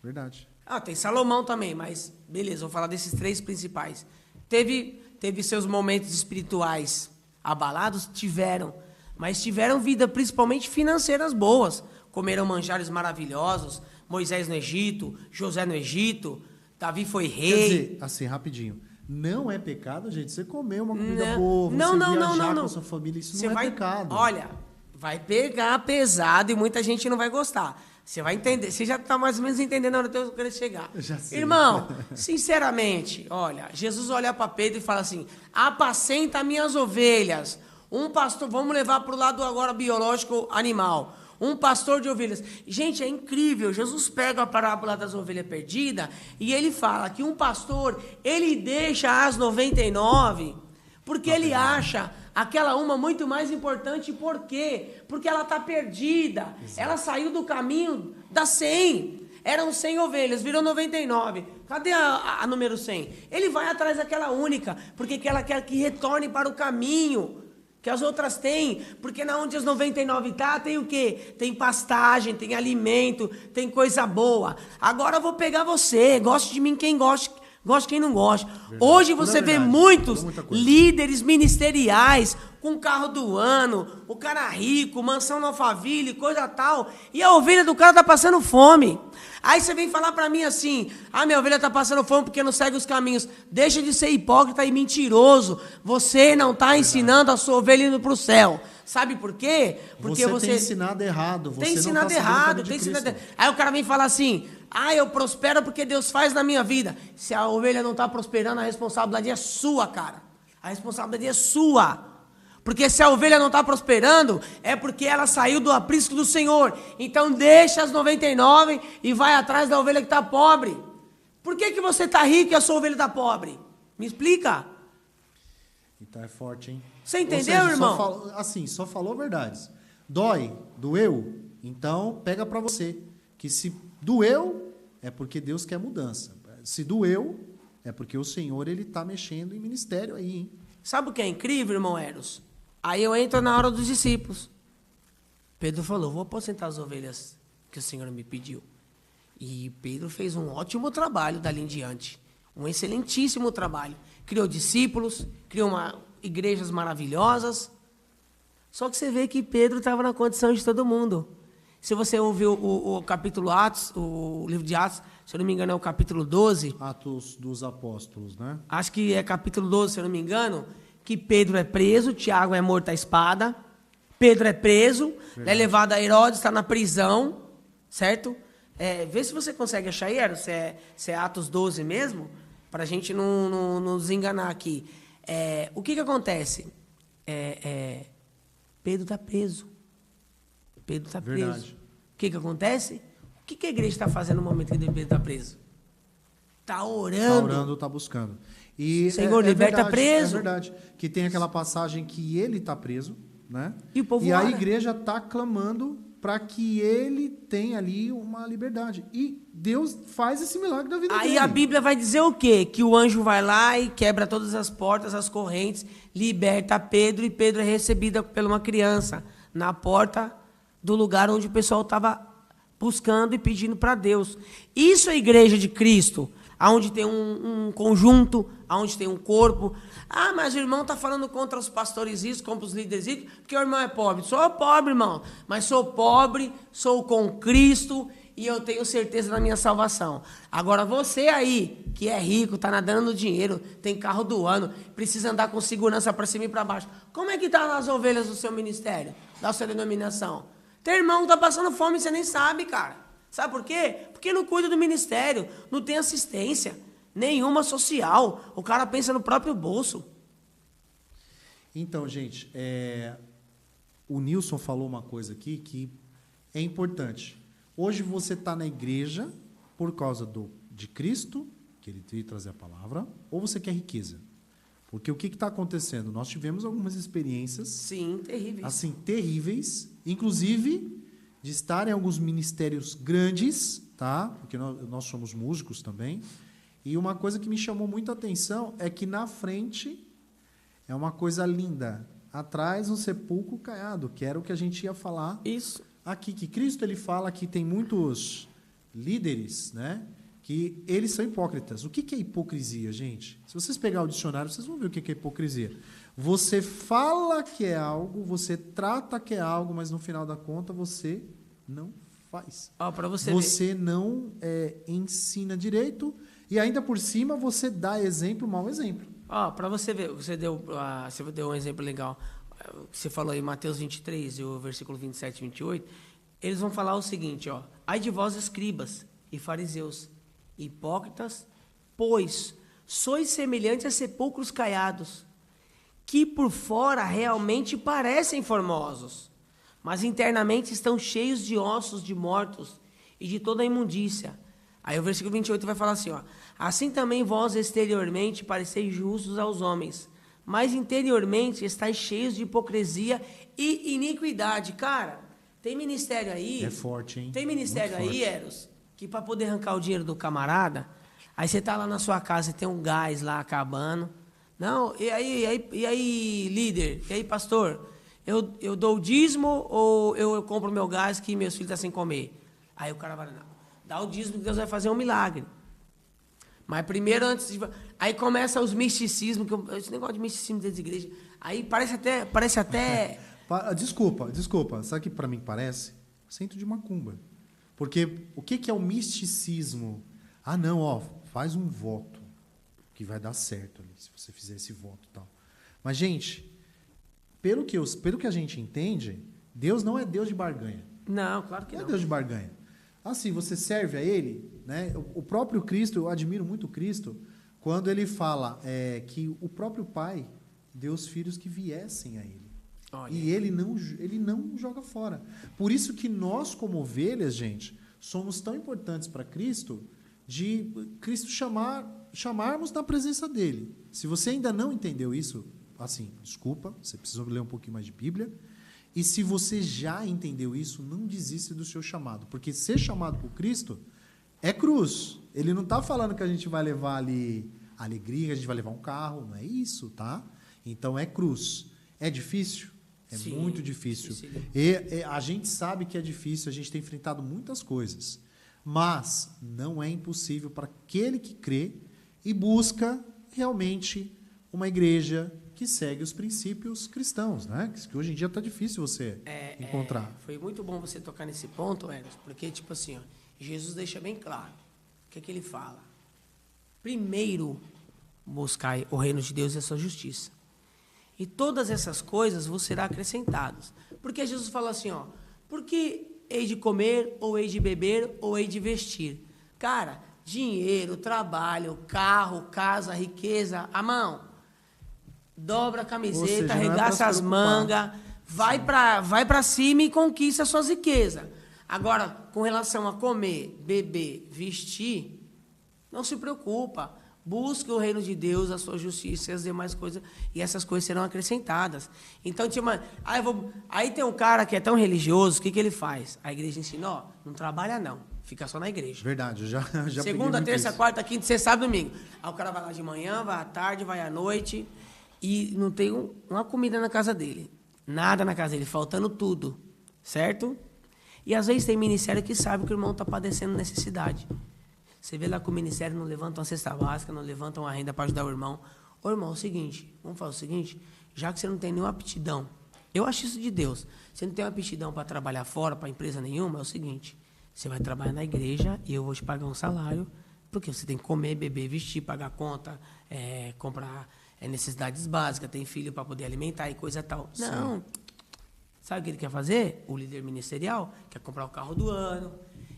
Verdade. Tem Salomão também, mas beleza, vou falar desses 3 principais. Teve seus momentos espirituais abalados? Tiveram, mas tiveram vida principalmente financeiras boas. Comeram manjares maravilhosos, Moisés no Egito, José no Egito, Davi foi rei. Quer dizer, assim, rapidinho, não é pecado, gente, você comer uma comida boa, você viajar com a sua família, isso não é pecado. Olha, vai pegar pesado e muita gente não vai gostar. Você vai entender, você já está mais ou menos entendendo onde eu quero chegar. Já sei. Irmão, sinceramente, olha, Jesus olha para Pedro e fala assim, apacenta minhas ovelhas. Um pastor, vamos levar para o lado agora biológico animal. Um pastor de ovelhas. Gente, é incrível. Jesus pega a parábola das ovelhas perdidas e ele fala que um pastor, ele deixa as 99 porque ele acha aquela uma muito mais importante. Por quê? Porque ela está perdida. Exato. Ela saiu do caminho das 100. Eram 100 ovelhas, virou 99. Cadê a número 100? Ele vai atrás daquela única, porque ela quer que retorne para o caminho que as outras têm, porque na onde as 99 tá, tem o quê? Tem pastagem, tem alimento, tem coisa boa. Agora eu vou pegar você, goste de mim quem gosta quem não gosta. Verdade. Hoje você vê muitos líderes ministeriais com carro do ano, o cara rico, mansão no Alphaville, coisa tal, e a ovelha do cara tá passando fome. Aí você vem falar para mim assim, minha ovelha tá passando fome porque não segue os caminhos. Deixa de ser hipócrita e mentiroso. Você não está ensinando a sua ovelha indo para o céu. Sabe por quê? Porque você tem ensinado errado. Você tem ensinado errado. Aí o cara vem falar assim, eu prospero porque Deus faz na minha vida. Se a ovelha não está prosperando, a responsabilidade é sua, cara. A responsabilidade é sua. Porque se a ovelha não está prosperando, é porque ela saiu do aprisco do Senhor. Então deixa as 99 e vai atrás da ovelha que está pobre. Por que você está rico e a sua ovelha está pobre? Me explica. Então é forte, hein? Você Ou entendeu, seja, irmão? só falou verdades. Dói, doeu, então pega pra você. Que se doeu, é porque Deus quer mudança. Se doeu, é porque o Senhor, ele tá mexendo em ministério aí, hein? Sabe o que é incrível, irmão Eros? Aí eu entro na hora dos discípulos. Pedro falou, vou aposentar as ovelhas que o Senhor me pediu. E Pedro fez um ótimo trabalho dali em diante. Um excelentíssimo trabalho. Criou discípulos, criou igrejas maravilhosas. Só que você vê que Pedro estava na condição de todo mundo. Se você ouviu o capítulo Atos, o livro de Atos, se eu não me engano é o capítulo 12. Atos dos Apóstolos, né? Acho que é capítulo 12, se eu não me engano, que Pedro é preso, Tiago é morto à espada, Pedro é preso, é levado a Herodes, está na prisão, certo? Vê se você consegue achar aí, se é Atos 12 mesmo, para a gente não nos enganar aqui. O que acontece? Pedro está preso. Pedro está preso. O que acontece? O que a igreja está fazendo no momento que Pedro está preso? Está orando. Está orando, está buscando. E Senhor, liberta verdade, preso. É verdade. Que tem aquela passagem que ele está preso, né? E o povo E a ora. igreja está clamando para que ele tenha ali uma liberdade. E Deus faz esse milagre da vida dele. Aí a Bíblia vai dizer o quê? Que o anjo vai lá e quebra todas as portas, as correntes, liberta Pedro, e Pedro é recebido por uma criança na porta do lugar onde o pessoal estava buscando e pedindo para Deus. Isso é a igreja de Cristo, onde tem um conjunto, onde tem um corpo. Ah, mas o irmão está falando contra os pastores isso, contra os líderes isso, porque o irmão é pobre. Sou pobre, irmão, mas sou pobre, sou com Cristo e eu tenho certeza da minha salvação. Agora você aí, que é rico, está nadando no dinheiro, tem carro do ano, precisa andar com segurança para cima e para baixo. Como é que estão as ovelhas do seu ministério, da sua denominação? Tem irmão que está passando fome e você nem sabe, cara. Sabe por quê? Porque não cuida do ministério, não tem assistência nenhuma social. O cara pensa no próprio bolso. Então, gente, o Nilson falou uma coisa aqui que é importante. Hoje você está na igreja por causa de Cristo, que ele veio trazer a palavra, ou você quer riqueza? Porque o que está acontecendo? Nós tivemos algumas experiências... Sim, terríveis. Assim, terríveis, inclusive de estar em alguns ministérios grandes, tá? Porque nós somos músicos também. E uma coisa que me chamou muita atenção é que na frente é uma coisa linda. Atrás, um sepulcro caiado, que era o que a gente ia falar. Isso. Aqui, que Cristo ele fala que tem muitos líderes, né? Que eles são hipócritas. O que é hipocrisia, gente? Se vocês pegar o dicionário, vocês vão ver o que é hipocrisia. Você fala que é algo, você trata que é algo, mas no final da conta você não faz. Para você não ensina direito e ainda por cima você dá exemplo, mau exemplo. Para você ver, você deu um exemplo legal. Você falou aí Mateus 23 e o versículo 27 e 28. Eles vão falar o seguinte, ai de vós escribas e fariseus, hipócritas, pois sois semelhantes a sepulcros caiados, que por fora realmente parecem formosos, mas internamente estão cheios de ossos de mortos e de toda a imundícia. Aí o versículo 28 vai falar assim, assim também vós exteriormente pareceis justos aos homens, mas interiormente estáis cheios de hipocrisia e iniquidade. Cara, tem ministério aí... É forte, hein? Tem ministério aí, Eros, que para poder arrancar o dinheiro do camarada, aí você tá lá na sua casa e tem um gás lá acabando... Não, e aí, líder, e aí, pastor, eu dou o dízimo ou eu compro meu gás que meus filhos estão sem comer? Aí o cara vai, não, dá o dízimo que Deus vai fazer um milagre. Mas primeiro, aí começa os misticismos, esse negócio de misticismo dentro da igreja, aí parece até... Desculpa, sabe o que para mim parece? Centro de macumba. Porque o que é o misticismo? Ah, não, faz um voto. Que vai dar certo ali, se você fizer esse voto e tal. Mas, gente, pelo que a gente entende, Deus não é Deus de barganha. Não, claro que não. Não é Deus de barganha. Assim, você serve a Ele, né? O próprio Cristo, eu admiro muito Cristo, quando Ele fala que o próprio Pai deu os filhos que viessem a Ele. Olha. E Ele não joga fora. Por isso que nós, como ovelhas, gente, somos tão importantes para Cristo, de Cristo chamarmos na presença dele. Se você ainda não entendeu isso, assim, desculpa, você precisa ler um pouquinho mais de Bíblia. E se você já entendeu isso, não desista do seu chamado. Porque ser chamado por Cristo é cruz. Ele não está falando que a gente vai levar ali alegria, que a gente vai levar um carro. Não é isso, tá? Então é cruz. É difícil? É Sim, muito difícil. A gente sabe que é difícil, a gente tem enfrentado muitas coisas. Mas não é impossível para aquele que crê e busca realmente uma igreja que segue os princípios cristãos, né? Que hoje em dia está difícil você encontrar. Foi muito bom você tocar nesse ponto, Eros, porque, tipo assim, ó, Jesus deixa bem claro. O que é que ele fala? Primeiro, buscai o reino de Deus e a sua justiça. E todas essas coisas vos serão acrescentadas. Porque Jesus fala assim, ó, por que hei de comer, ou hei de beber, ou hei de vestir? Cara, dinheiro, trabalho, carro, casa, riqueza, a mão. Dobra a camiseta, arregaça as mangas, vai para cima e conquista as suas riquezas. Agora, com relação a comer, beber, vestir, não se preocupa. Busque o reino de Deus, a sua justiça e as demais coisas, e essas coisas serão acrescentadas. Então, aí tem um cara que é tão religioso, o que ele faz? A igreja ensina, ó, não trabalha não, fica só na igreja. Verdade, eu já Segunda, terça, quarta, quinta, sexta, sábado, domingo. Aí o cara vai lá de manhã, vai à tarde, vai à noite, e não tem uma comida na casa dele. Nada na casa dele, faltando tudo, certo? E às vezes tem ministério que sabe que o irmão está padecendo necessidade. Você vê lá que o ministério não levanta uma cesta básica, não levanta uma renda para ajudar o irmão. Ô, irmão, é o seguinte, vamos fazer o seguinte, já que você não tem nenhuma aptidão, eu acho isso de Deus, você não tem uma aptidão para trabalhar fora, para empresa nenhuma, é o seguinte, você vai trabalhar na igreja e eu vou te pagar um salário, porque você tem que comer, beber, vestir, pagar conta, comprar necessidades básicas, tem filho para poder alimentar e coisa tal. Sim. Não. Sabe o que ele quer fazer? O líder ministerial quer comprar o carro do ano.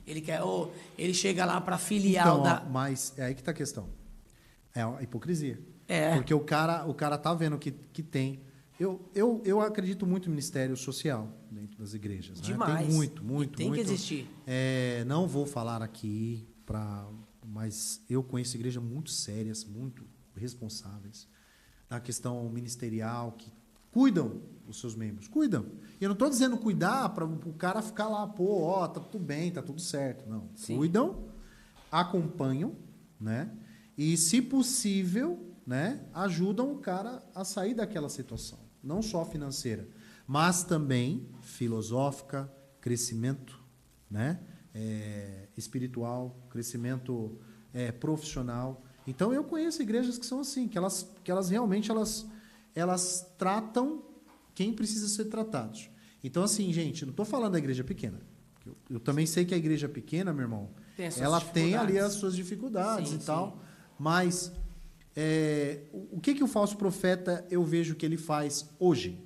Ele chega lá para filial então, mas é aí que está a questão. É a hipocrisia. É. Porque o cara tá vendo que tem. Eu acredito muito no ministério social dentro das igrejas. Demais. Né? Tem muito. Tem que existir. Não vou falar aqui, mas eu conheço igrejas muito sérias, muito responsáveis na questão ministerial, que cuidam dos seus membros. Cuidam. E eu não estou dizendo cuidar para o cara ficar lá, tá tudo bem, tá tudo certo. Não. Sim. Cuidam, acompanham, né? E, se possível, né, ajudam o cara a sair daquela situação. Não só financeira, mas também filosófica, crescimento, né? Espiritual, crescimento profissional. Então, eu conheço igrejas que são assim, que elas realmente elas tratam quem precisa ser tratado. Então, assim, gente, não estou falando da igreja pequena. Eu também sei que a igreja pequena, meu irmão, ela tem ali as suas dificuldades e tal. Mas o que o falso profeta eu vejo que ele faz hoje?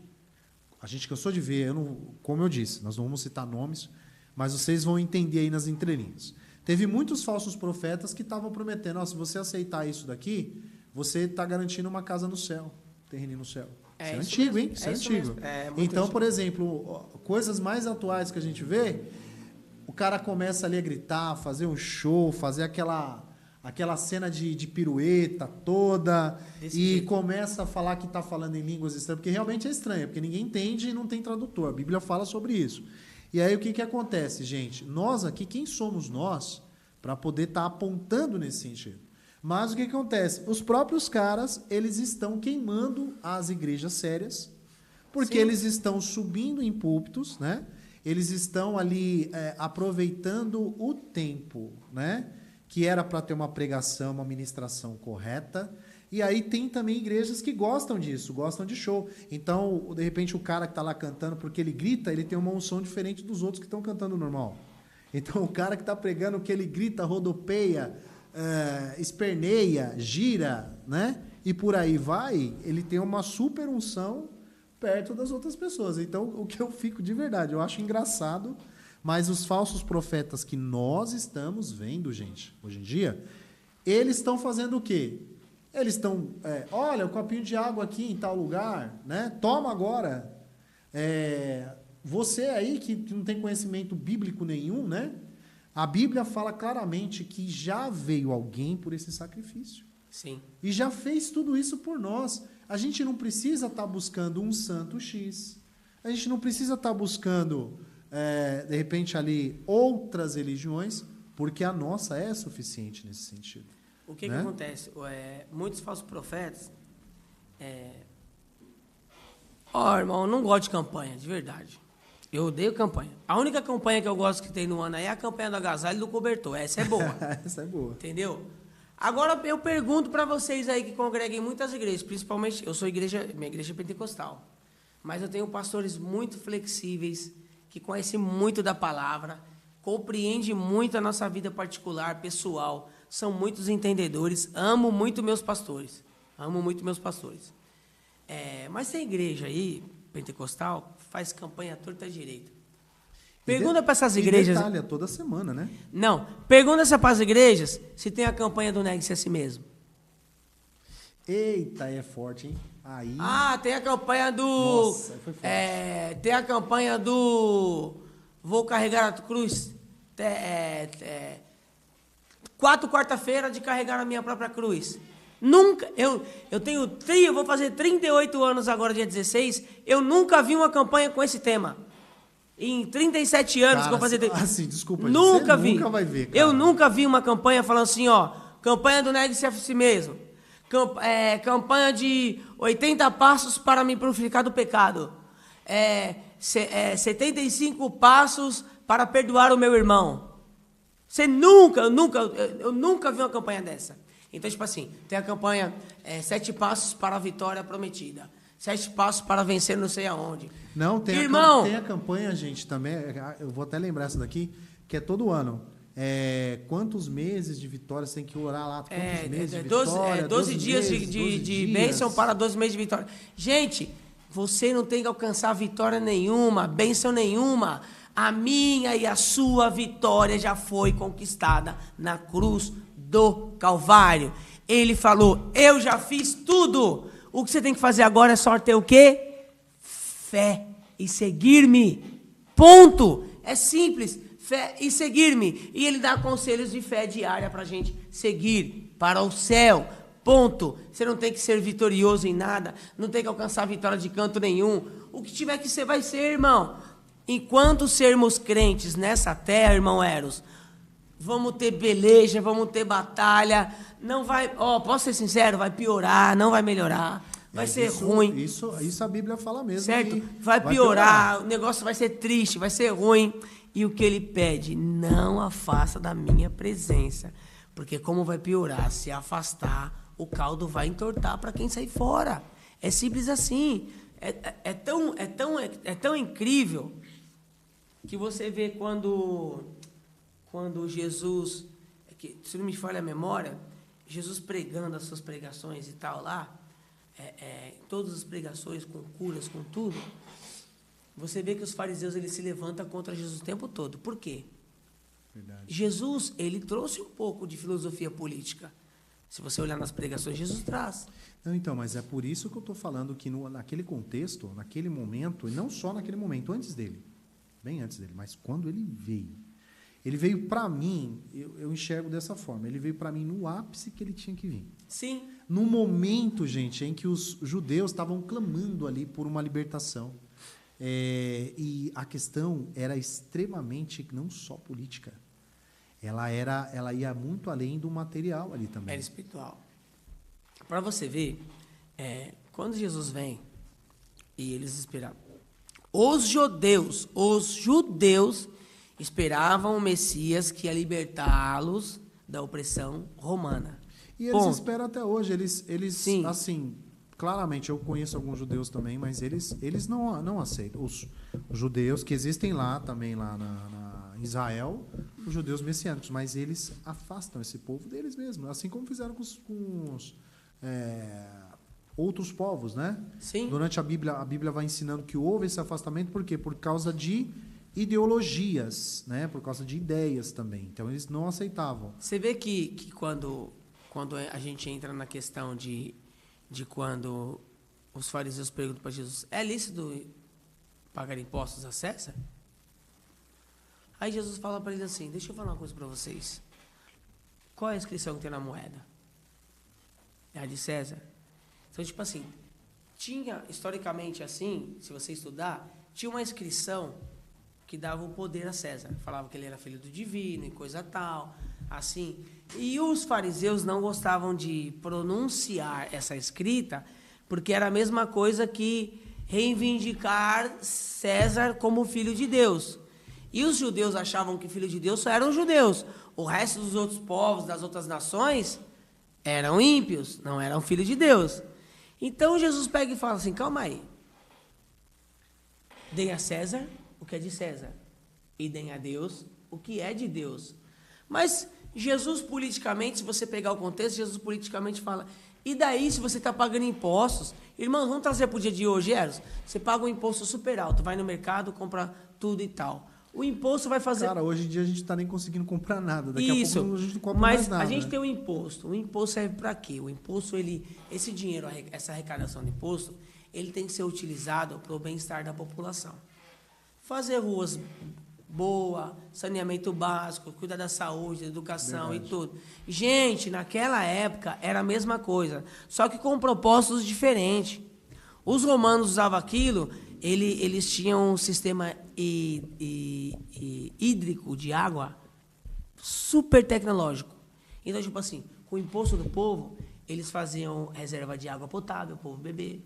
A gente cansou de ver, como eu disse, nós não vamos citar nomes, mas vocês vão entender aí nas entrelinhas. Teve muitos falsos profetas que estavam prometendo, se você aceitar isso daqui, você está garantindo uma casa no céu, terreno no céu. Isso é antigo, mesmo. hein? Isso é antigo. Então, antigo. Por exemplo, coisas mais atuais que a gente vê, o cara começa ali a gritar, fazer um show, fazer aquela cena de pirueta toda começa a falar que está falando em línguas estranhas, porque realmente é estranho, porque ninguém entende e não tem tradutor. A Bíblia fala sobre isso. E aí o que acontece, gente? Nós aqui, quem somos nós para poder estar apontando nesse sentido? Mas o que acontece? Os próprios caras, eles estão queimando as igrejas sérias, porque eles estão subindo em púlpitos, né? Eles estão ali aproveitando o tempo, né? Que era para ter uma pregação, uma ministração correta. E aí tem também igrejas que gostam disso, gostam de show. Então, de repente, o cara que está lá cantando, porque ele grita, ele tem uma unção diferente dos outros que estão cantando normal. Então, o cara que está pregando, que ele grita, rodopeia, esperneia, gira, né? E por aí vai, ele tem uma super unção perto das outras pessoas. Então, o que eu fico de verdade, eu acho engraçado, mas os falsos profetas que nós estamos vendo, gente, hoje em dia, eles estão fazendo o quê? Eles estão, olha, o copinho de água aqui em tal lugar, né? Toma agora. Você aí que não tem conhecimento bíblico nenhum, né? A Bíblia fala claramente que já veio alguém por esse sacrifício. Sim. E já fez tudo isso por nós. A gente não precisa estar buscando um santo X. A gente não precisa estar buscando, de repente, ali outras religiões, porque a nossa é suficiente nesse sentido. O que né? acontece? Muitos falsos profetas... irmão, eu não gosto de campanha, de verdade. Eu odeio campanha. A única campanha que eu gosto que tem no ano aí é a campanha do agasalho e do cobertor. Essa é boa. Essa é boa. Entendeu? Agora eu pergunto para vocês aí que congregam em muitas igrejas, principalmente, minha igreja é pentecostal, mas eu tenho pastores muito flexíveis, que conhecem muito da palavra, compreendem muito a nossa vida particular, pessoal, são muitos entendedores, amo muito meus pastores. Mas tem igreja aí, pentecostal, faz campanha torta à direita. Pergunta para essas igrejas... E detalhe, toda semana, né? Não, pergunta para as igrejas se tem a campanha do Negue-se a si mesmo. Eita, é forte, hein? Aí... tem a campanha do... Nossa, foi forte. Tem a campanha do... Vou carregar a cruz. 4 quarta-feira de carregar a minha própria cruz. Nunca, eu vou fazer 38 anos agora, dia 16, eu nunca vi uma campanha com esse tema. Em 37 anos que eu vou fazer... desculpa, nunca vi. Nunca vai ver, cara. Eu nunca vi uma campanha falando assim, campanha do Negue-se a si mesmo. Campanha de 80 passos para me purificar do pecado. 75 passos para perdoar o meu irmão. Eu nunca vi uma campanha dessa. Então, tipo assim, tem a campanha 7 passos para a vitória prometida. 7 passos para vencer não sei aonde. Não, tem a campanha, gente, também, eu vou até lembrar essa daqui, que é todo ano. Quantos meses de vitória você tem que orar lá? Quantos meses de vitória? 12 dias de bênção para 12 meses de vitória. Gente, você não tem que alcançar vitória nenhuma, bênção nenhuma. A minha e a sua vitória já foi conquistada na cruz do Calvário. Ele falou, eu já fiz tudo. O que você tem que fazer agora é só ter o quê? Fé e seguir-me. Ponto. É simples. Fé e seguir-me. E ele dá conselhos de fé diária para a gente seguir para o céu. Ponto. Você não tem que ser vitorioso em nada. Não tem que alcançar vitória de canto nenhum. O que tiver que ser, vai ser, irmão. Enquanto sermos crentes nessa terra, irmão Eros, vamos ter peleja, vamos ter batalha. Não vai, posso ser sincero, vai piorar, não vai melhorar. Vai ser ruim. Isso a Bíblia fala mesmo. Certo? Vai piorar, o negócio vai ser triste, vai ser ruim. E o que ele pede? Não afasta da minha presença. Porque como vai piorar, se afastar, o caldo vai entortar para quem sair fora. É simples assim. É tão incrível que você vê quando Jesus, se não me falha a memória, Jesus pregando as suas pregações e tal lá, todas as pregações com curas, com tudo, você vê que os fariseus eles se levantam contra Jesus o tempo todo. Por quê? Verdade. Jesus, ele trouxe um pouco de filosofia política. Se você olhar nas pregações, Jesus traz. Não, então, mas é por isso que eu estou falando que naquele contexto, naquele momento, e não só naquele momento, antes dele, bem antes dele, mas quando ele veio para mim, eu enxergo dessa forma, ele veio para mim no ápice que ele tinha que vir. Sim. No momento, gente, em que os judeus estavam clamando ali por uma libertação. E a questão era extremamente, não só política, ela ia muito além do material ali também. Era espiritual. Para você ver, quando Jesus vem, e eles esperavam, os judeus esperavam o Messias que ia libertá-los da opressão romana. E eles esperam até hoje. Eles assim, claramente, eu conheço alguns judeus também, mas eles não aceitam. Os judeus que existem lá também, lá em Israel, os judeus messiânicos, mas eles afastam esse povo deles mesmos, assim como fizeram com os outros povos, né? Sim. Durante a Bíblia vai ensinando que houve esse afastamento, por quê? Por causa de ideologias, né? Por causa de ideias também. Então, eles não aceitavam. Você vê que quando a gente entra na questão de quando os fariseus perguntam para Jesus, é lícito pagar impostos a César? Aí Jesus fala para eles assim, deixa eu falar uma coisa para vocês. Qual é a inscrição que tem na moeda? é a de César. Então, tipo assim, tinha, historicamente assim, se você estudar, tinha uma inscrição que dava o poder a César. Falava que ele era filho do divino e coisa tal, assim. E os fariseus não gostavam de pronunciar essa escrita, porque era a mesma coisa que reivindicar César como filho de Deus. E os judeus achavam que filho de Deus só eram judeus. O resto dos outros povos, das outras nações, eram ímpios, não eram filhos de Deus. Então Jesus pega e fala assim, calma aí. Deem a César o que é de César. E deem a Deus o que é de Deus. Mas Jesus politicamente, se você pegar o contexto, Jesus politicamente fala, e daí se você está pagando impostos? Irmãos, vamos trazer para o dia de hoje, Eros. Você paga um imposto super alto, vai no mercado, compra tudo e tal. O imposto vai fazer... Cara, hoje em dia a gente não está nem conseguindo comprar nada. Daqui Isso, a pouco a gente não compra mais nada. Mas a gente tem o imposto. O imposto serve para quê? O imposto, esse dinheiro, essa arrecadação de imposto, ele tem que ser utilizado para o bem-estar da população. Fazer ruas boas, saneamento básico, cuidar da saúde, da educação e tudo. Gente, naquela época era a mesma coisa, só que com propósitos diferentes. Os romanos usavam aquilo, eles tinham um sistema hídrico de água super tecnológico. Então, tipo assim, com o imposto do povo, eles faziam reserva de água potável, o povo beber.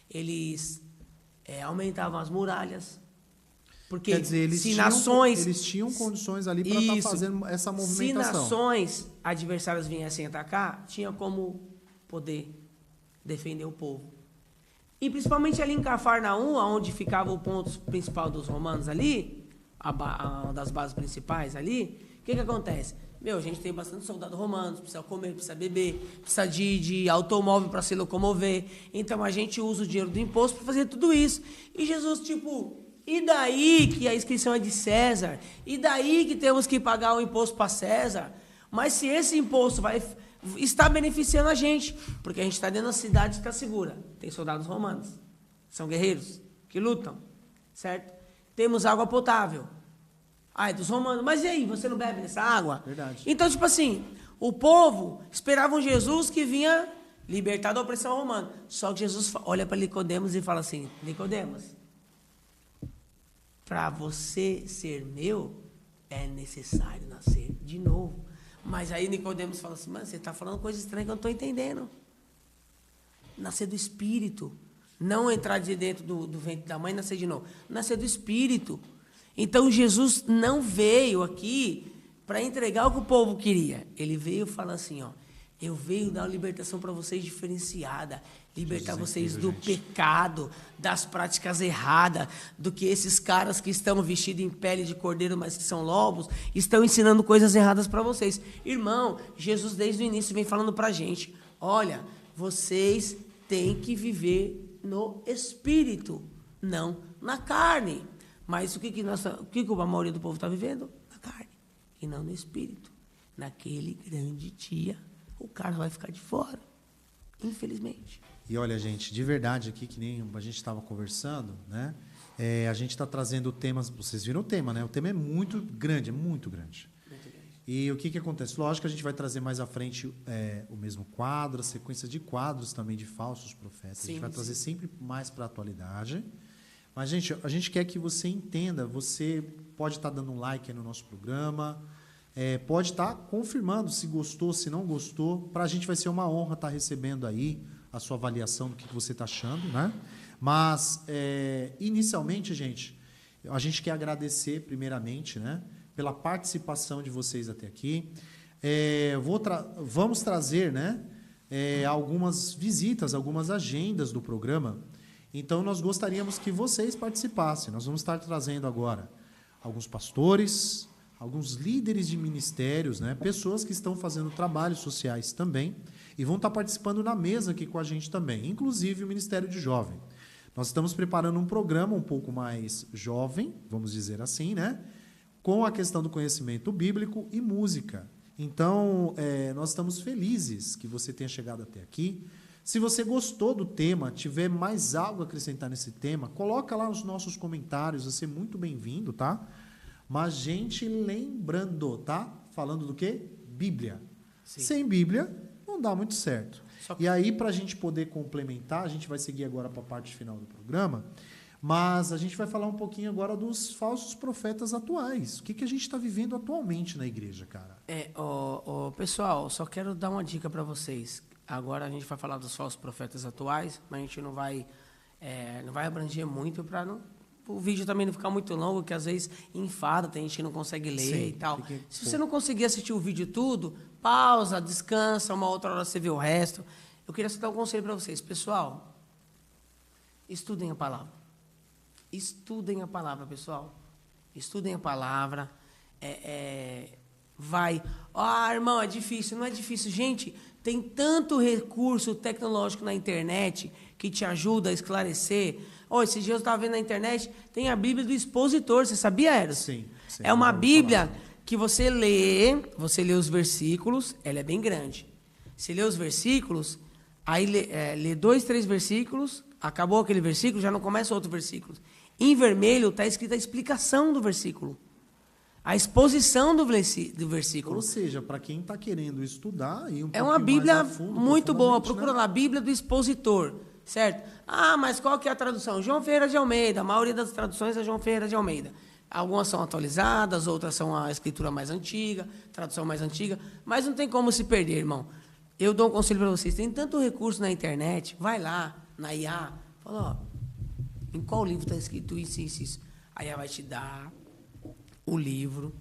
Eles aumentavam as muralhas. Porque quer dizer, eles tinham condições ali para estar fazendo essa movimentação. Se nações adversárias viessem atacar, tinha como poder defender o povo. E principalmente ali em Cafarnaum, onde ficava o ponto principal dos romanos ali, uma das bases principais ali, o que acontece? A gente tem bastante soldado romano, precisa comer, precisa beber, precisa de automóvel para se locomover. Então a gente usa o dinheiro do imposto para fazer tudo isso. E Jesus, e daí que a inscrição é de César? E daí que temos que pagar o imposto para César? Mas se esse imposto está beneficiando a gente, porque a gente está dentro da cidade e está segura. Tem soldados romanos, são guerreiros que lutam, certo? Temos água potável. É dos romanos. Mas e aí, você não bebe dessa água? Verdade. Então, tipo assim, o povo esperava um Jesus que vinha libertar da opressão romana. Só que Jesus olha para Nicodemos e fala assim, Nicodemos, para você ser meu, é necessário nascer de novo. Mas aí Nicodemos fala assim, mano, você está falando coisa estranha que eu não estou entendendo. Nascer do Espírito. Não entrar de dentro do ventre da mãe e nascer de novo. Nascer do Espírito. Então Jesus não veio aqui para entregar o que o povo queria. Ele veio falar assim, eu venho dar uma libertação para vocês diferenciada, libertar vocês do pecado, das práticas erradas, do que esses caras que estão vestidos em pele de cordeiro, mas que são lobos, estão ensinando coisas erradas para vocês. Irmão, Jesus desde o início vem falando para a gente, olha, vocês têm que viver no Espírito, não na carne. Mas o que a maioria do povo está vivendo? Na carne, e não no Espírito. Naquele grande dia, o cara vai ficar de fora, infelizmente. E olha, gente, de verdade aqui, que nem a gente estava conversando, né? A gente está trazendo temas, vocês viram o tema, né? O tema é muito grande, muito grande. E o que acontece? Lógico que a gente vai trazer mais à frente o mesmo quadro, a sequência de quadros também de falsos profetas. A gente vai trazer sempre mais para a atualidade. Mas, gente, a gente quer que você entenda, você pode estar dando um like aí no nosso programa, pode estar confirmando se gostou, se não gostou. Para a gente vai ser uma honra estar recebendo aí a sua avaliação do que você está achando, né? Mas, inicialmente, gente, a gente quer agradecer, primeiramente, né, pela participação de vocês até aqui. Vamos trazer, né, algumas visitas, algumas agendas do programa. Então, nós gostaríamos que vocês participassem. Nós vamos estar trazendo agora alguns pastores, alguns líderes de ministérios, né? Pessoas que estão fazendo trabalhos sociais também e vão estar participando na mesa aqui com a gente também, inclusive o Ministério de Jovem. Nós estamos preparando um programa um pouco mais jovem, vamos dizer assim, né? Com a questão do conhecimento bíblico e música. Então, nós estamos felizes que você tenha chegado até aqui. Se você gostou do tema, tiver mais algo a acrescentar nesse tema, coloca lá nos nossos comentários, vai ser muito bem-vindo, tá? Mas, gente, lembrando, tá? Falando do quê? Bíblia. Sim. Sem Bíblia, não dá muito certo. E aí, para a gente poder complementar, a gente vai seguir agora para a parte final do programa, mas a gente vai falar um pouquinho agora dos falsos profetas atuais. O que a gente está vivendo atualmente na igreja, cara? Pessoal, só quero dar uma dica para vocês. Agora a gente vai falar dos falsos profetas atuais, mas a gente não vai abranger muito para o vídeo também não ficar muito longo, que às vezes enfada, tem gente que não consegue ler. Sim, e tal. Se você não conseguir assistir o vídeo tudo, pausa, descansa, uma outra hora você vê o resto. Eu queria só dar um conselho para vocês. Pessoal, estudem a palavra. Estudem a palavra, pessoal. Estudem a palavra. Irmão, é difícil. Não é difícil. Gente, tem tanto recurso tecnológico na internet que te ajuda a esclarecer. Esses dias eu estava vendo na internet, tem a Bíblia do Expositor. Você sabia, Eros? Sim. É uma Bíblia que você lê os versículos, ela é bem grande. Você lê os versículos, aí lê 2, 3 versículos, acabou aquele versículo, já não começa outro versículo. Em vermelho está escrita a explicação do versículo. A exposição do versículo. Ou seja, para quem está querendo estudar... É uma Bíblia muito boa. Procura lá, Bíblia do Expositor. Certo? Mas qual que é a tradução? João Ferreira de Almeida. A maioria das traduções é João Ferreira de Almeida. Algumas são atualizadas, outras são a escritura mais antiga, tradução mais antiga. Mas não tem como se perder, irmão. Eu dou um conselho para vocês. Tem tanto recurso na internet. Vai lá, na IA. Fala, em qual livro está escrito isso, isso, isso? A IA vai te dar o livro.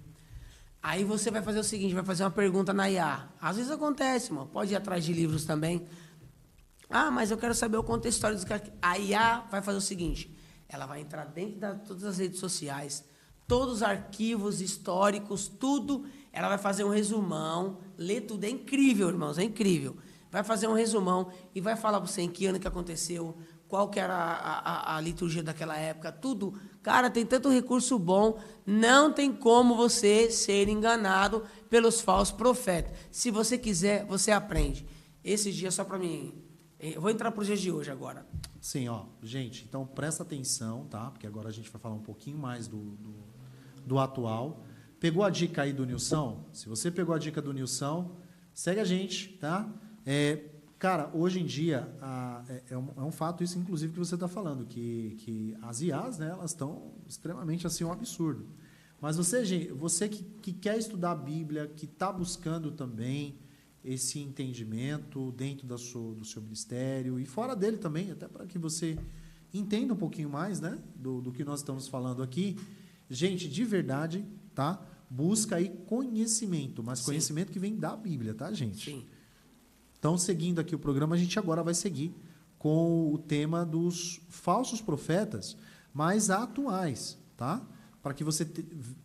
Aí você vai fazer o seguinte, vai fazer uma pergunta na IA. Às vezes acontece, irmão. Pode ir atrás de livros também. Mas eu quero saber o contexto histórico dos caras. A IA vai fazer o seguinte, ela vai entrar dentro de todas as redes sociais, todos os arquivos históricos, tudo, ela vai fazer um resumão, ler tudo, é incrível, irmãos, é incrível. Vai fazer um resumão e vai falar para você em que ano que aconteceu, qual que era a liturgia daquela época, tudo. Cara, tem tanto recurso bom, não tem como você ser enganado pelos falsos profetas. Se você quiser, você aprende. Esses dias, só para mim... Eu vou entrar para os dias de hoje agora. Sim, gente, então presta atenção, tá? Porque agora a gente vai falar um pouquinho mais do atual. Pegou a dica aí do Nilson? Se você pegou a dica do Nilson, segue a gente, tá? Cara, hoje em dia, é um fato isso, inclusive, que você está falando, que as IAs, né, elas estão extremamente assim, um absurdo. Mas você que quer estudar a Bíblia, que está buscando também esse entendimento dentro do seu ministério e fora dele também, até para que você entenda um pouquinho mais, né, do que nós estamos falando aqui. Gente, de verdade, tá? Busca aí conhecimento, mas conhecimento que vem da Bíblia, tá, gente? Sim. Então, seguindo aqui o programa, a gente agora vai seguir com o tema dos falsos profetas mais atuais, tá? Para que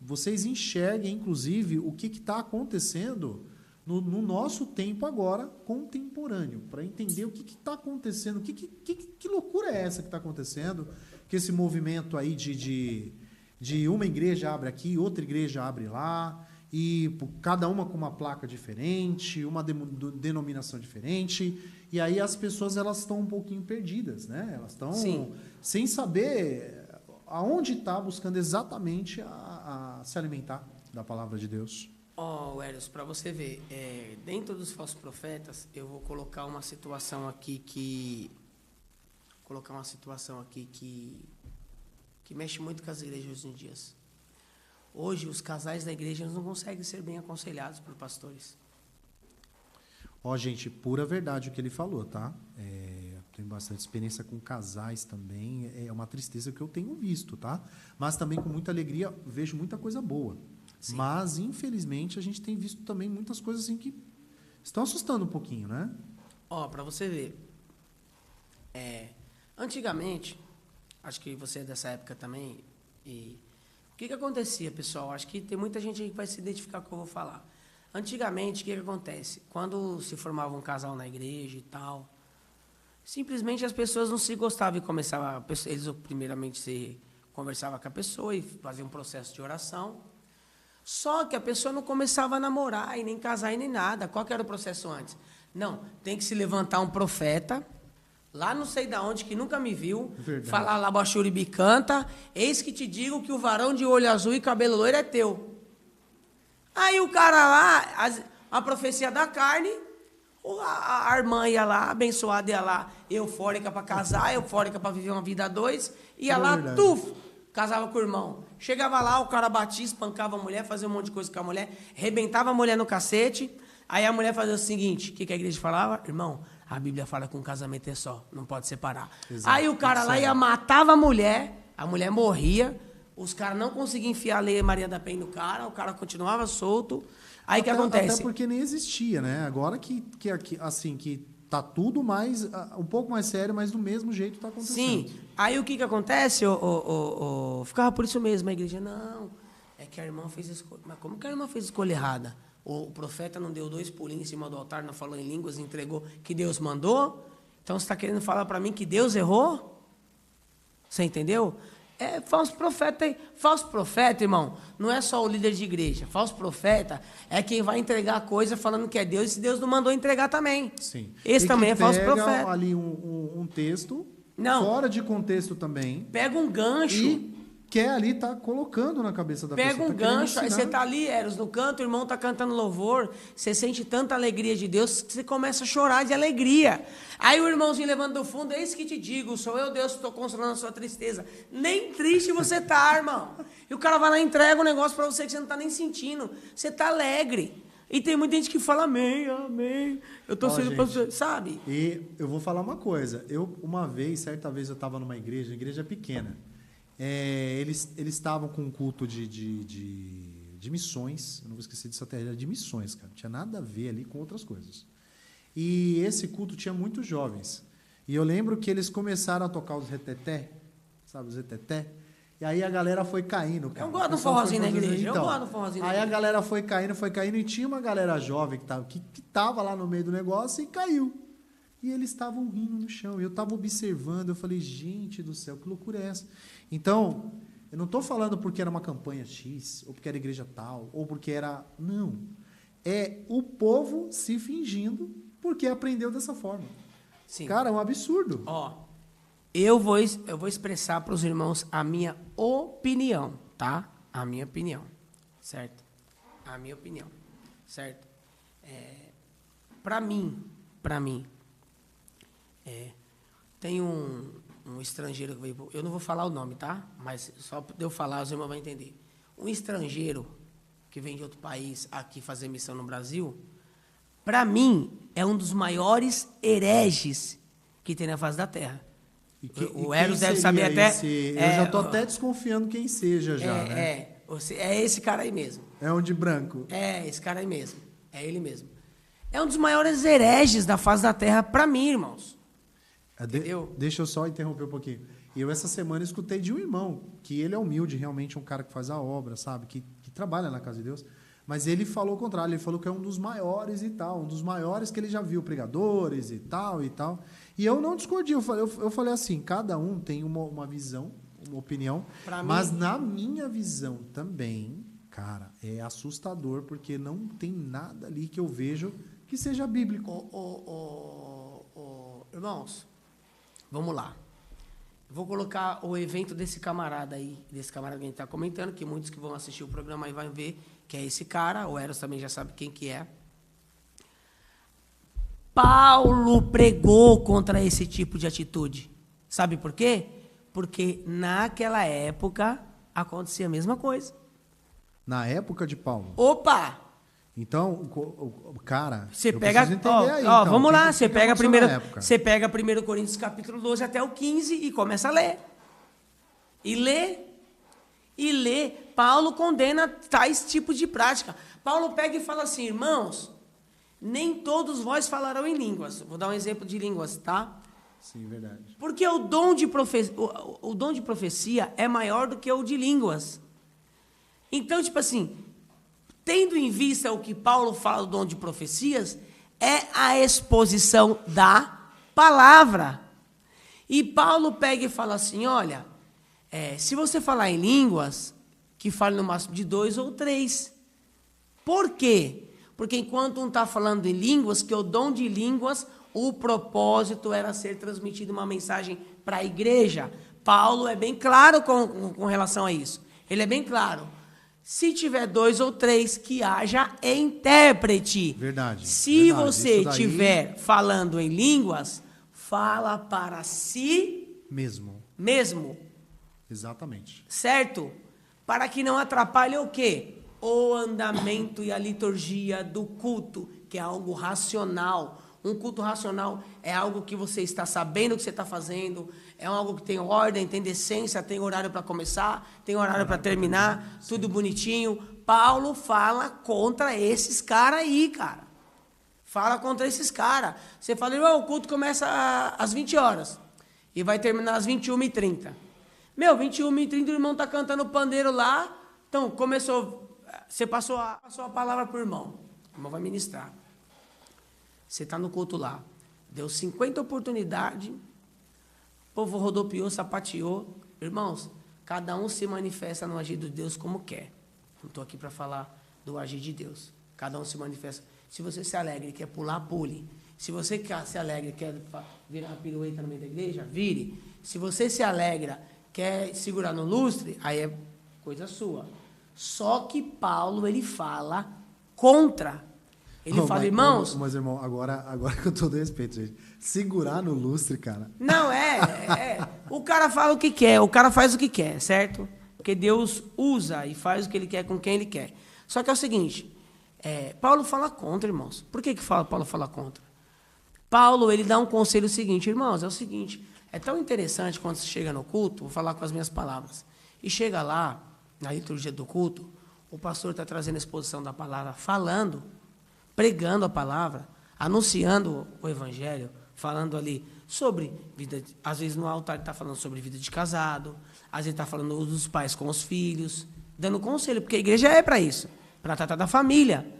vocês enxerguem, inclusive, o que está acontecendo no nosso tempo agora, contemporâneo, para entender o que está acontecendo, que loucura é essa que está acontecendo, que esse movimento aí de uma igreja abre aqui, outra igreja abre lá, e cada uma com uma placa diferente, uma denominação diferente, e aí as pessoas elas estão um pouquinho perdidas, né? Elas estão sem saber aonde está buscando exatamente a se alimentar da palavra de Deus. Eros, para você ver, dentro dos falsos profetas, eu vou colocar uma situação aqui que mexe muito com as igrejas hoje em dia. Hoje, os casais da igreja não conseguem ser bem aconselhados por pastores. Gente, pura verdade o que ele falou, tá? Tenho bastante experiência com casais também, é uma tristeza que eu tenho visto, tá? Mas também com muita alegria vejo muita coisa boa. Sim. Mas, infelizmente, a gente tem visto também muitas coisas assim que estão assustando um pouquinho, né? Para você ver, antigamente, acho que você é dessa época também, e o que acontecia, pessoal? Acho que tem muita gente aí que vai se identificar com o que eu vou falar. Antigamente, o que acontece? Quando se formava um casal na igreja e tal, simplesmente as pessoas não se gostavam e começavam, eles primeiramente conversavam com a pessoa e faziam um processo de oração. Só que a pessoa não começava a namorar e nem casar e nem nada. Qual que era o processo antes? Não, tem que se levantar um profeta, lá não sei de onde, que nunca me viu, falar lá, Bachuribi canta, eis que te digo que o varão de olho azul e cabelo loiro é teu. Aí o cara lá, a profecia da carne, A irmã ia lá, abençoada ia lá, eufórica para casar, eufórica para viver uma vida a dois, ia lá, casava com o irmão. Chegava lá, o cara batia, espancava a mulher, fazia um monte de coisa com a mulher, arrebentava a mulher no cacete. Aí a mulher fazia o seguinte, o que a igreja falava? Irmão, a Bíblia fala que um casamento é só, não pode separar. Exato. Aí o cara lá ia, matava a mulher mulher os caras não conseguiam enfiar a Lei Maria da Penha no cara, o cara continuava solto. Aí o que acontece? Até porque nem existia, né? Agora que tá tudo mais, um pouco mais sério, mas do mesmo jeito tá acontecendo. Sim. Aí o que acontece? Ficava por isso mesmo, a igreja, não, é que a irmã fez escolha. Mas como que a irmã fez escolha errada? O profeta não deu 2 pulinhos em cima do altar, não falou em línguas, entregou que Deus mandou? Então você está querendo falar para mim que Deus errou? Você entendeu? É falso profeta, irmão, não é só o líder de igreja. Falso profeta é quem vai entregar a coisa falando que é Deus, e se Deus não mandou entregar também. Sim. Esse também é falso profeta. Ali um texto, fora de contexto também. Pega um gancho. E quer ali tá colocando na cabeça da pessoa. Pega um gancho, aí você tá ali, Eros, no canto, o irmão tá cantando louvor, você sente tanta alegria de Deus que você começa a chorar de alegria. Aí o irmãozinho levanta do fundo, é isso que te digo, sou eu, Deus, que estou consolando a sua tristeza. Nem triste você tá, irmão. E o cara vai lá e entrega um negócio para você que você não tá nem sentindo. Você tá alegre. E tem muita gente que fala, amém, amém. Eu tô sendo para você, sabe? E eu vou falar uma coisa. Certa vez eu estava numa igreja pequena. Eles estavam com um culto de missões. Eu não vou esquecer disso até, era de missões, cara. Não tinha nada a ver ali com outras coisas. E esse culto tinha muitos jovens. E eu lembro que eles começaram a tocar os reteté, sabe, os reteté? E aí a galera foi caindo, cara. Eu gosto do forrozinho na igreja, eu gosto do forrozinho. Aí a galera foi caindo, e tinha uma galera jovem que tava lá no meio do negócio e caiu. E eles estavam rindo no chão. Eu estava observando, eu falei, gente do céu, que loucura é essa? Então, eu não estou falando porque era uma campanha X, ou porque era igreja tal, ou porque era... Não. É o povo se fingindo porque aprendeu dessa forma. Sim. Cara, é um absurdo. Eu vou expressar para os irmãos a minha opinião, tá? A minha opinião, certo? A minha opinião, certo? Para mim, tem um estrangeiro que veio... Eu não vou falar o nome, tá? Mas só de eu falar, os irmãos vão entender. Um estrangeiro que vem de outro país aqui fazer missão no Brasil, para mim, é um dos maiores hereges que tem na face da Terra. O Eros deve saber até... Eu já estou até desconfiando quem seja já, né? É esse cara aí mesmo. É um de branco. É esse cara aí mesmo. É ele mesmo. É um dos maiores hereges da face da Terra para mim, irmãos. Deixa eu só interromper um pouquinho. Eu, essa semana, escutei de um irmão, que ele é humilde, realmente um cara que faz a obra, sabe? Que trabalha na casa de Deus. Mas ele falou o contrário, ele falou que é um dos maiores e tal, um dos maiores que ele já viu, pregadores e tal e tal. E eu não discordi, eu falei assim, cada um tem uma visão, uma opinião, mas na minha visão também, cara, é assustador, porque não tem nada ali que eu vejo que seja bíblico. Irmãos, vamos lá. Vou colocar o evento desse camarada aí, desse camarada que a gente está comentando, que muitos que vão assistir o programa aí vão ver que é esse cara, o Eros também já sabe quem que é. Paulo pregou contra esse tipo de atitude. Sabe por quê? Porque naquela época acontecia a mesma coisa. Na época de Paulo? Opa! Então, cara, você pega, então, vamos lá, você pega primeiro, você pega 1 Coríntios capítulo 12 até o 15 e começa a ler. E lê, Paulo condena tais tipos de prática. Paulo pega e fala assim, irmãos, nem todos vós falarão em línguas. Vou dar um exemplo de línguas, tá? Sim, verdade. Porque o dom de profecia é maior do que o de línguas. Então, tipo assim, tendo em vista o que Paulo fala do dom de profecias, é a exposição da palavra. E Paulo pega e fala assim, olha, se você falar em línguas, que fale no máximo de 2 ou 3. Por quê? Porque enquanto um está falando em línguas, que o dom de línguas, o propósito era ser transmitido uma mensagem para a igreja. Paulo é bem claro com relação a isso. Ele é bem claro. Se tiver 2 ou 3, que haja intérprete. Verdade. Se verdade. você Isso daí estiver falando em línguas, fala para si mesmo. Exatamente. Certo? Para que não atrapalhe o quê? O andamento e a liturgia do culto, que é algo racional. Um culto racional é algo que você está sabendo o que você está fazendo, é algo que tem ordem, tem decência, tem horário para começar, tem horário para terminar, tudo bonitinho. Paulo fala contra esses caras aí, cara. Fala contra esses caras. Você fala, irmão, o culto começa às 20 horas e vai terminar às 21h30. Meu, 21h30 o irmão tá cantando pandeiro lá, então começou, você passou a palavra pro irmão, o irmão vai ministrar. Você está no culto lá, deu 50 oportunidades, o povo rodopiou, sapateou. Irmãos, cada um se manifesta no agir de Deus como quer. Não estou aqui para falar do agir de Deus. Cada um se manifesta. Se você se alegra e quer pular, pule. Se você se alegra e quer virar uma pirueta no meio da igreja, vire. Se você se alegra, quer segurar no lustre, aí é coisa sua. Só que Paulo, ele fala contra. Ele fala, irmãos... Mas, irmão, agora que eu tô dando respeito, gente. Segurar no lustre, cara. Não, o cara fala o que quer, o cara faz o que quer, certo? Porque Deus usa e faz o que ele quer com quem ele quer. Só que é o seguinte, Paulo fala contra, irmãos. Por que Paulo fala contra? Paulo, ele dá um conselho seguinte, irmãos, é o seguinte, é tão interessante quando você chega no culto, vou falar com as minhas palavras, e chega lá, na liturgia do culto, o pastor está trazendo a exposição da palavra, falando, pregando a palavra, anunciando o evangelho, falando ali sobre vida, às vezes no altar ele está falando sobre vida de casado, às vezes está falando dos pais com os filhos, dando conselho, porque a igreja é para isso, para tratar da família.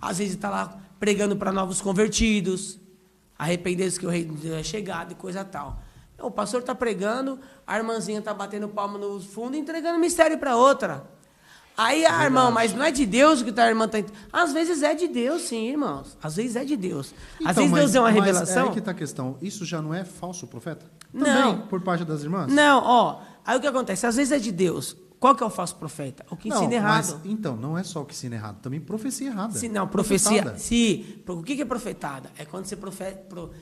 Às vezes está lá pregando para novos convertidos, arrependendo-se que o rei é chegado e coisa tal. O pastor está pregando, a irmãzinha está batendo palma no fundo e entregando mistério para outra. Aí, irmão, mas não é de Deus que a irmã está... Às vezes é de Deus, sim, irmãos. Às vezes é de Deus. Às vezes Deus deu uma revelação... Mas é aí que está a questão. Isso já não é falso profeta? Não. Também, por parte das irmãs? Não, Aí o que acontece? Às vezes é de Deus. Qual que é o falso profeta? O que ensina errado. Mas, então, não é só o que ensina errado. Também profecia errada. Sim, não, profecia... Sim. O que é profetada? É quando você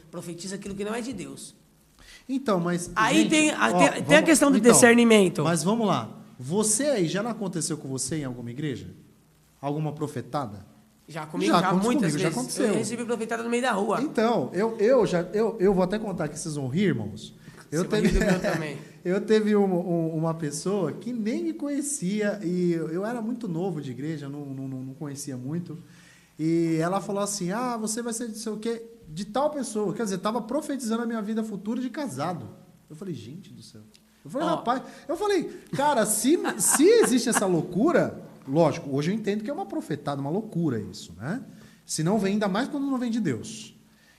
profetiza aquilo que não é de Deus. Então, mas... Aí gente, tem a questão do discernimento. Mas vamos lá. Você aí, já não aconteceu com você em alguma igreja? Alguma profetada? Já comigo, já muitas vezes. Já aconteceu. Eu recebi profetada no meio da rua. Então, eu vou até contar que vocês vão rir, irmãos. Eu teve uma pessoa que nem me conhecia, e eu era muito novo de igreja, não conhecia muito. E ela falou assim, você vai ser de sei o quê, de tal pessoa. Quer dizer, estava profetizando a minha vida futura de casado. Eu falei, gente do céu. Eu falei, cara, se existe essa loucura, lógico, hoje eu entendo que é uma profetada, uma loucura isso, né? Se não vem, ainda mais quando não vem de Deus.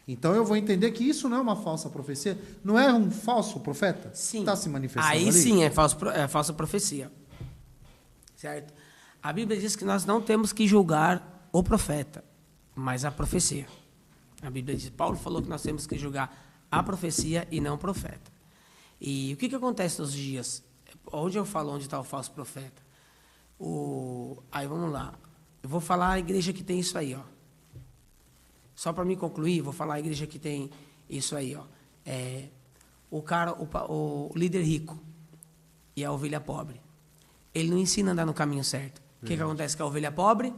Então eu vou entender que isso não é uma falsa profecia, não é um falso profeta? Sim. Está se manifestando aí ali? Sim, é falsa profecia. Certo? A Bíblia diz que nós não temos que julgar o profeta, mas a profecia. A Bíblia diz, Paulo falou que nós temos que julgar a profecia e não o profeta. E o que acontece nos dias? Onde eu falo onde está o falso profeta? Aí vamos lá. Eu vou falar a igreja que tem isso aí, ó. Só para me concluir, vou falar a igreja que tem isso aí, ó. O líder rico e a ovelha pobre. Ele não ensina a andar no caminho certo. O que acontece com a ovelha pobre?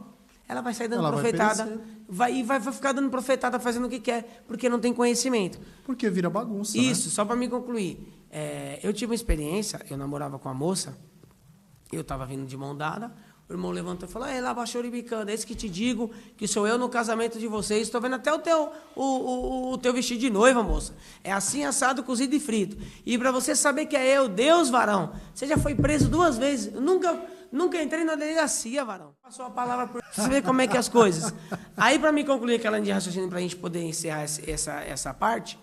Ela vai sair dando profetada, vai ficar dando profetada, fazendo o que quer, porque não tem conhecimento. Porque vira bagunça, Isso, né? Só para me concluir. Eu tive uma experiência, eu namorava com uma moça, eu estava vindo de mão dada, o irmão levantou e falou, lá baixou bicando, é esse que te digo, que sou eu no casamento de vocês, estou vendo até o teu vestido de noiva, moça. É assim, assado, cozido e frito. E para você saber que é eu, Deus, varão, você já foi preso 2 vezes, eu nunca entrei na delegacia, varão. Passou a palavra por você ver como é que é as coisas. Aí, para me concluir aquela linha de raciocínio, para a gente poder encerrar essa parte,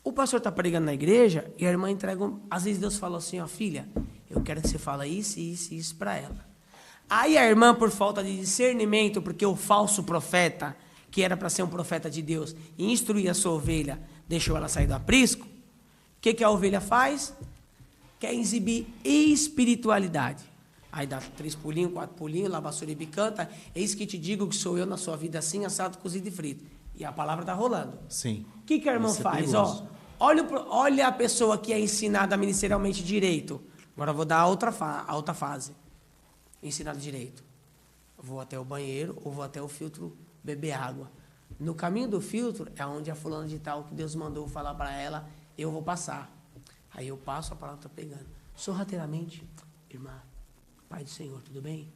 o pastor está pregando na igreja e a irmã entrega... Às vezes Deus fala assim, filha, eu quero que você fale isso, isso e isso para ela. Aí a irmã, por falta de discernimento, porque o falso profeta, que era para ser um profeta de Deus, e instruir a sua ovelha, deixou ela sair do aprisco, o que a ovelha faz? Quer exibir espiritualidade. Aí dá 3 pulinhos, 4 pulinhos, lá vassoura e bicanta. Eis que te digo que sou eu na sua vida assim, assado, cozido e frito. E a palavra está rolando. Sim. O que a irmã faz? Ó, olha a pessoa que é ensinada ministerialmente direito. Agora eu vou dar a outra fase. Ensinado direito. Vou até o banheiro ou vou até o filtro beber água. No caminho do filtro é onde a fulana de tal que Deus mandou falar para ela, eu vou passar. Aí eu passo, a palavra está pegando. Sorrateiramente, irmã, Pai do Senhor, tudo bem?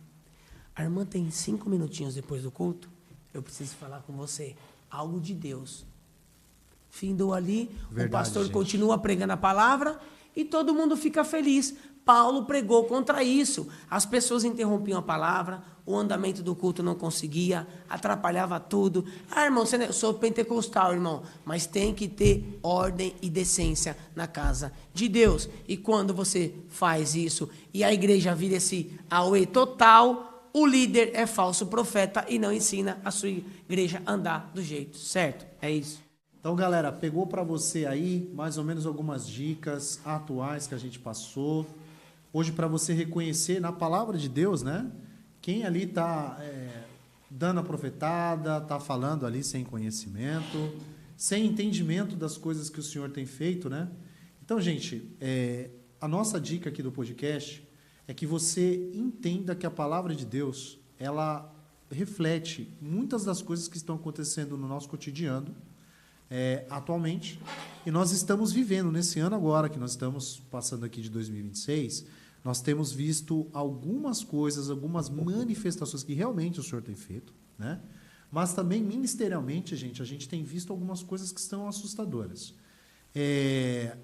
A irmã tem 5 minutinhos depois do culto, eu preciso falar com você. Algo de Deus. Findou ali, verdade, o pastor continua pregando a palavra e todo mundo fica feliz. Paulo pregou contra isso. As pessoas interrompiam a palavra, o andamento do culto não conseguia, atrapalhava tudo. Ah, irmão, eu sou pentecostal, irmão, mas tem que ter ordem e decência na casa de Deus. E quando você faz isso e a igreja vira esse auê total, o líder é falso profeta e não ensina a sua igreja a andar do jeito certo. É isso. Então, galera, pegou para você aí mais ou menos algumas dicas atuais que a gente passou. Hoje, para você reconhecer na palavra de Deus, né? Quem ali está dando a profetada, está falando ali sem conhecimento, sem entendimento das coisas que o Senhor tem feito, né? Então, gente, a nossa dica aqui do podcast é que você entenda que a palavra de Deus, ela reflete muitas das coisas que estão acontecendo no nosso cotidiano, atualmente, e nós estamos vivendo nesse ano agora, que nós estamos passando aqui de 2026, nós temos visto algumas coisas, algumas manifestações que realmente o Senhor tem feito, né? Mas também ministerialmente, a gente tem visto algumas coisas que estão assustadoras.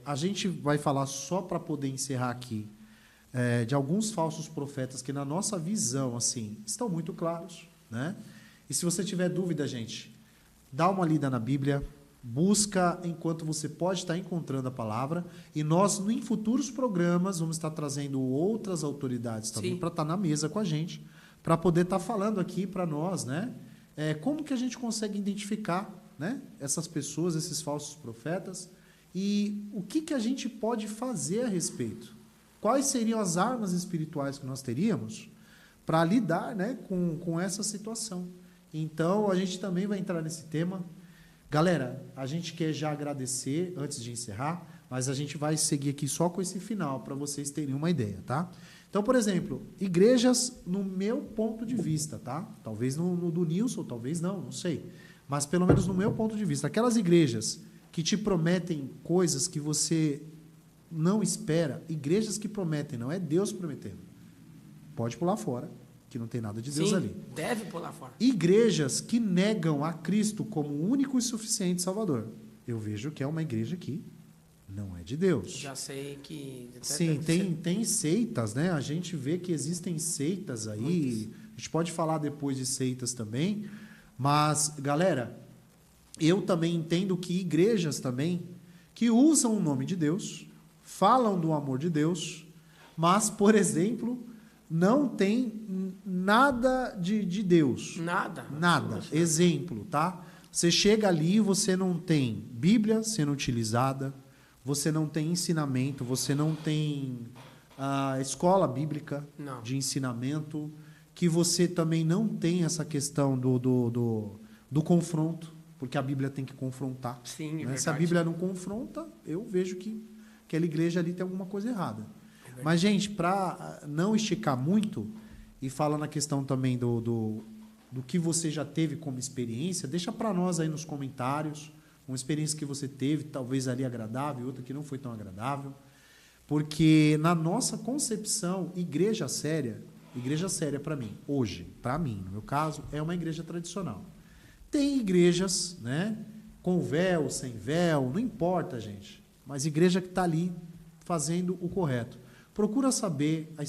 A gente vai falar só para poder encerrar aqui de alguns falsos profetas que na nossa visão assim estão muito claros, né? E se você tiver dúvida, gente, dá uma lida na Bíblia, busca enquanto você pode estar encontrando a palavra, e nós, em futuros programas, vamos estar trazendo outras autoridades também para estar na mesa com a gente, para poder estar falando aqui para nós, né? Como que a gente consegue identificar, né, essas pessoas, esses falsos profetas, e o que a gente pode fazer a respeito? Quais seriam as armas espirituais que nós teríamos para lidar, né, com essa situação? Então, a gente também vai entrar nesse tema. Galera, a gente quer já agradecer antes de encerrar, mas a gente vai seguir aqui só com esse final, para vocês terem uma ideia, tá? Então, por exemplo, igrejas, no meu ponto de vista, tá? Talvez no do Nilson, talvez não sei. Mas pelo menos no meu ponto de vista, aquelas igrejas que te prometem coisas que você não espera, igrejas que prometem, não é Deus prometendo. Pode pular fora, que não tem nada de Deus ali. Deve pular fora. Igrejas que negam a Cristo como o único e suficiente Salvador. Eu vejo que é uma igreja que não é de Deus. Já sei que... Sim, tem seitas, né? A gente vê que existem seitas aí. Muitas. A gente pode falar depois de seitas também. Mas, galera, eu também entendo que igrejas também que usam o nome de Deus, falam do amor de Deus, mas, por exemplo, não tem nada de Deus. Nada. Exemplo, tá? Você chega ali e você não tem Bíblia sendo utilizada, você não tem ensinamento, você não tem escola bíblica de ensinamento, que você também não tem essa questão do confronto, porque a Bíblia tem que confrontar. Sim, né? Se a Bíblia não confronta, eu vejo que aquela igreja ali tem alguma coisa errada. Mas, gente, para não esticar muito, e falando na questão também do que você já teve como experiência, deixa para nós aí nos comentários uma experiência que você teve, talvez ali agradável, outra que não foi tão agradável. Porque na nossa concepção, igreja séria para mim, hoje, para mim, no meu caso, é uma igreja tradicional. Tem igrejas, né, com véu, sem véu, não importa, gente, mas igreja que está ali fazendo o correto. Procura saber a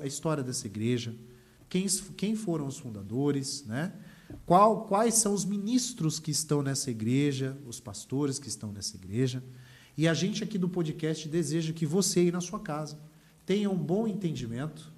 história dessa igreja, quem foram os fundadores, né? Quais são os ministros que estão nessa igreja, os pastores que estão nessa igreja. E a gente aqui do podcast deseja que você aí na sua casa tenha um bom entendimento,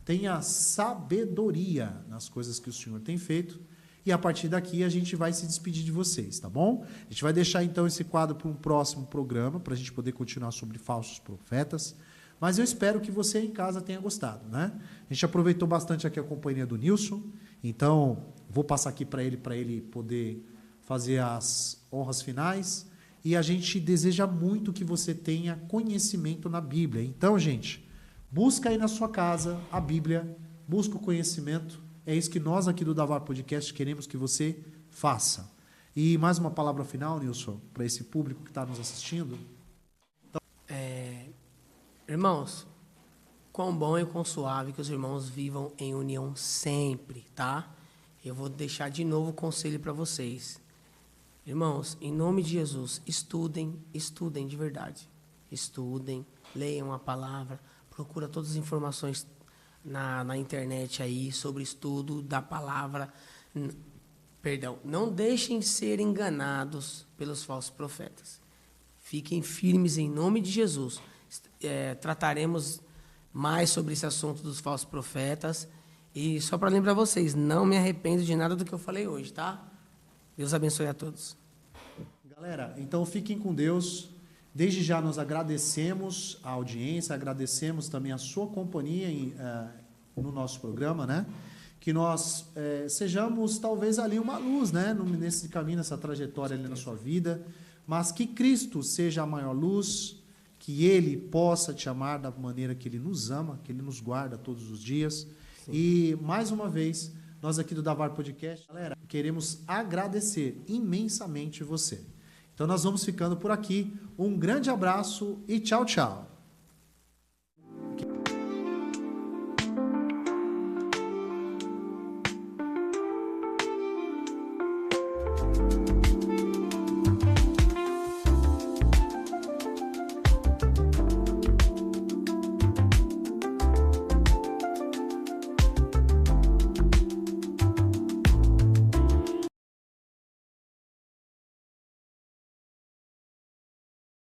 tenha sabedoria nas coisas que o Senhor tem feito, e a partir daqui a gente vai se despedir de vocês, tá bom? A gente vai deixar então esse quadro para um próximo programa, para a gente poder continuar sobre falsos profetas. Mas eu espero que você em casa tenha gostado, né? A gente aproveitou bastante aqui a companhia do Nilson, então vou passar aqui para ele poder fazer as honras finais. E a gente deseja muito que você tenha conhecimento na Bíblia. Então, gente, busca aí na sua casa a Bíblia, busca o conhecimento. É isso que nós aqui do Davar Podcast queremos que você faça. E mais uma palavra final, Nilson, para esse público que está nos assistindo. Irmãos, quão bom e quão suave que os irmãos vivam em união sempre, tá? Eu vou deixar de novo o conselho para vocês. Irmãos, em nome de Jesus, estudem de verdade. Estudem, leiam a palavra, procura todas as informações na internet aí sobre estudo da palavra. Perdão, não deixem ser enganados pelos falsos profetas. Fiquem firmes em nome de Jesus. Trataremos mais sobre esse assunto dos falsos profetas. E só para lembrar vocês, não me arrependo de nada do que eu falei hoje, tá? Deus abençoe a todos. Galera, então fiquem com Deus. Desde já nós agradecemos a audiência, agradecemos também a sua companhia no nosso programa, né? Que nós sejamos talvez ali uma luz, né? Nesse caminho, nessa trajetória ali na sua vida, mas que Cristo seja a maior luz, que Ele possa te amar da maneira que Ele nos ama, que Ele nos guarda todos os dias. Sim. E, mais uma vez, nós aqui do Davar Podcast, galera, queremos agradecer imensamente você. Então, nós vamos ficando por aqui. Um grande abraço e tchau, tchau.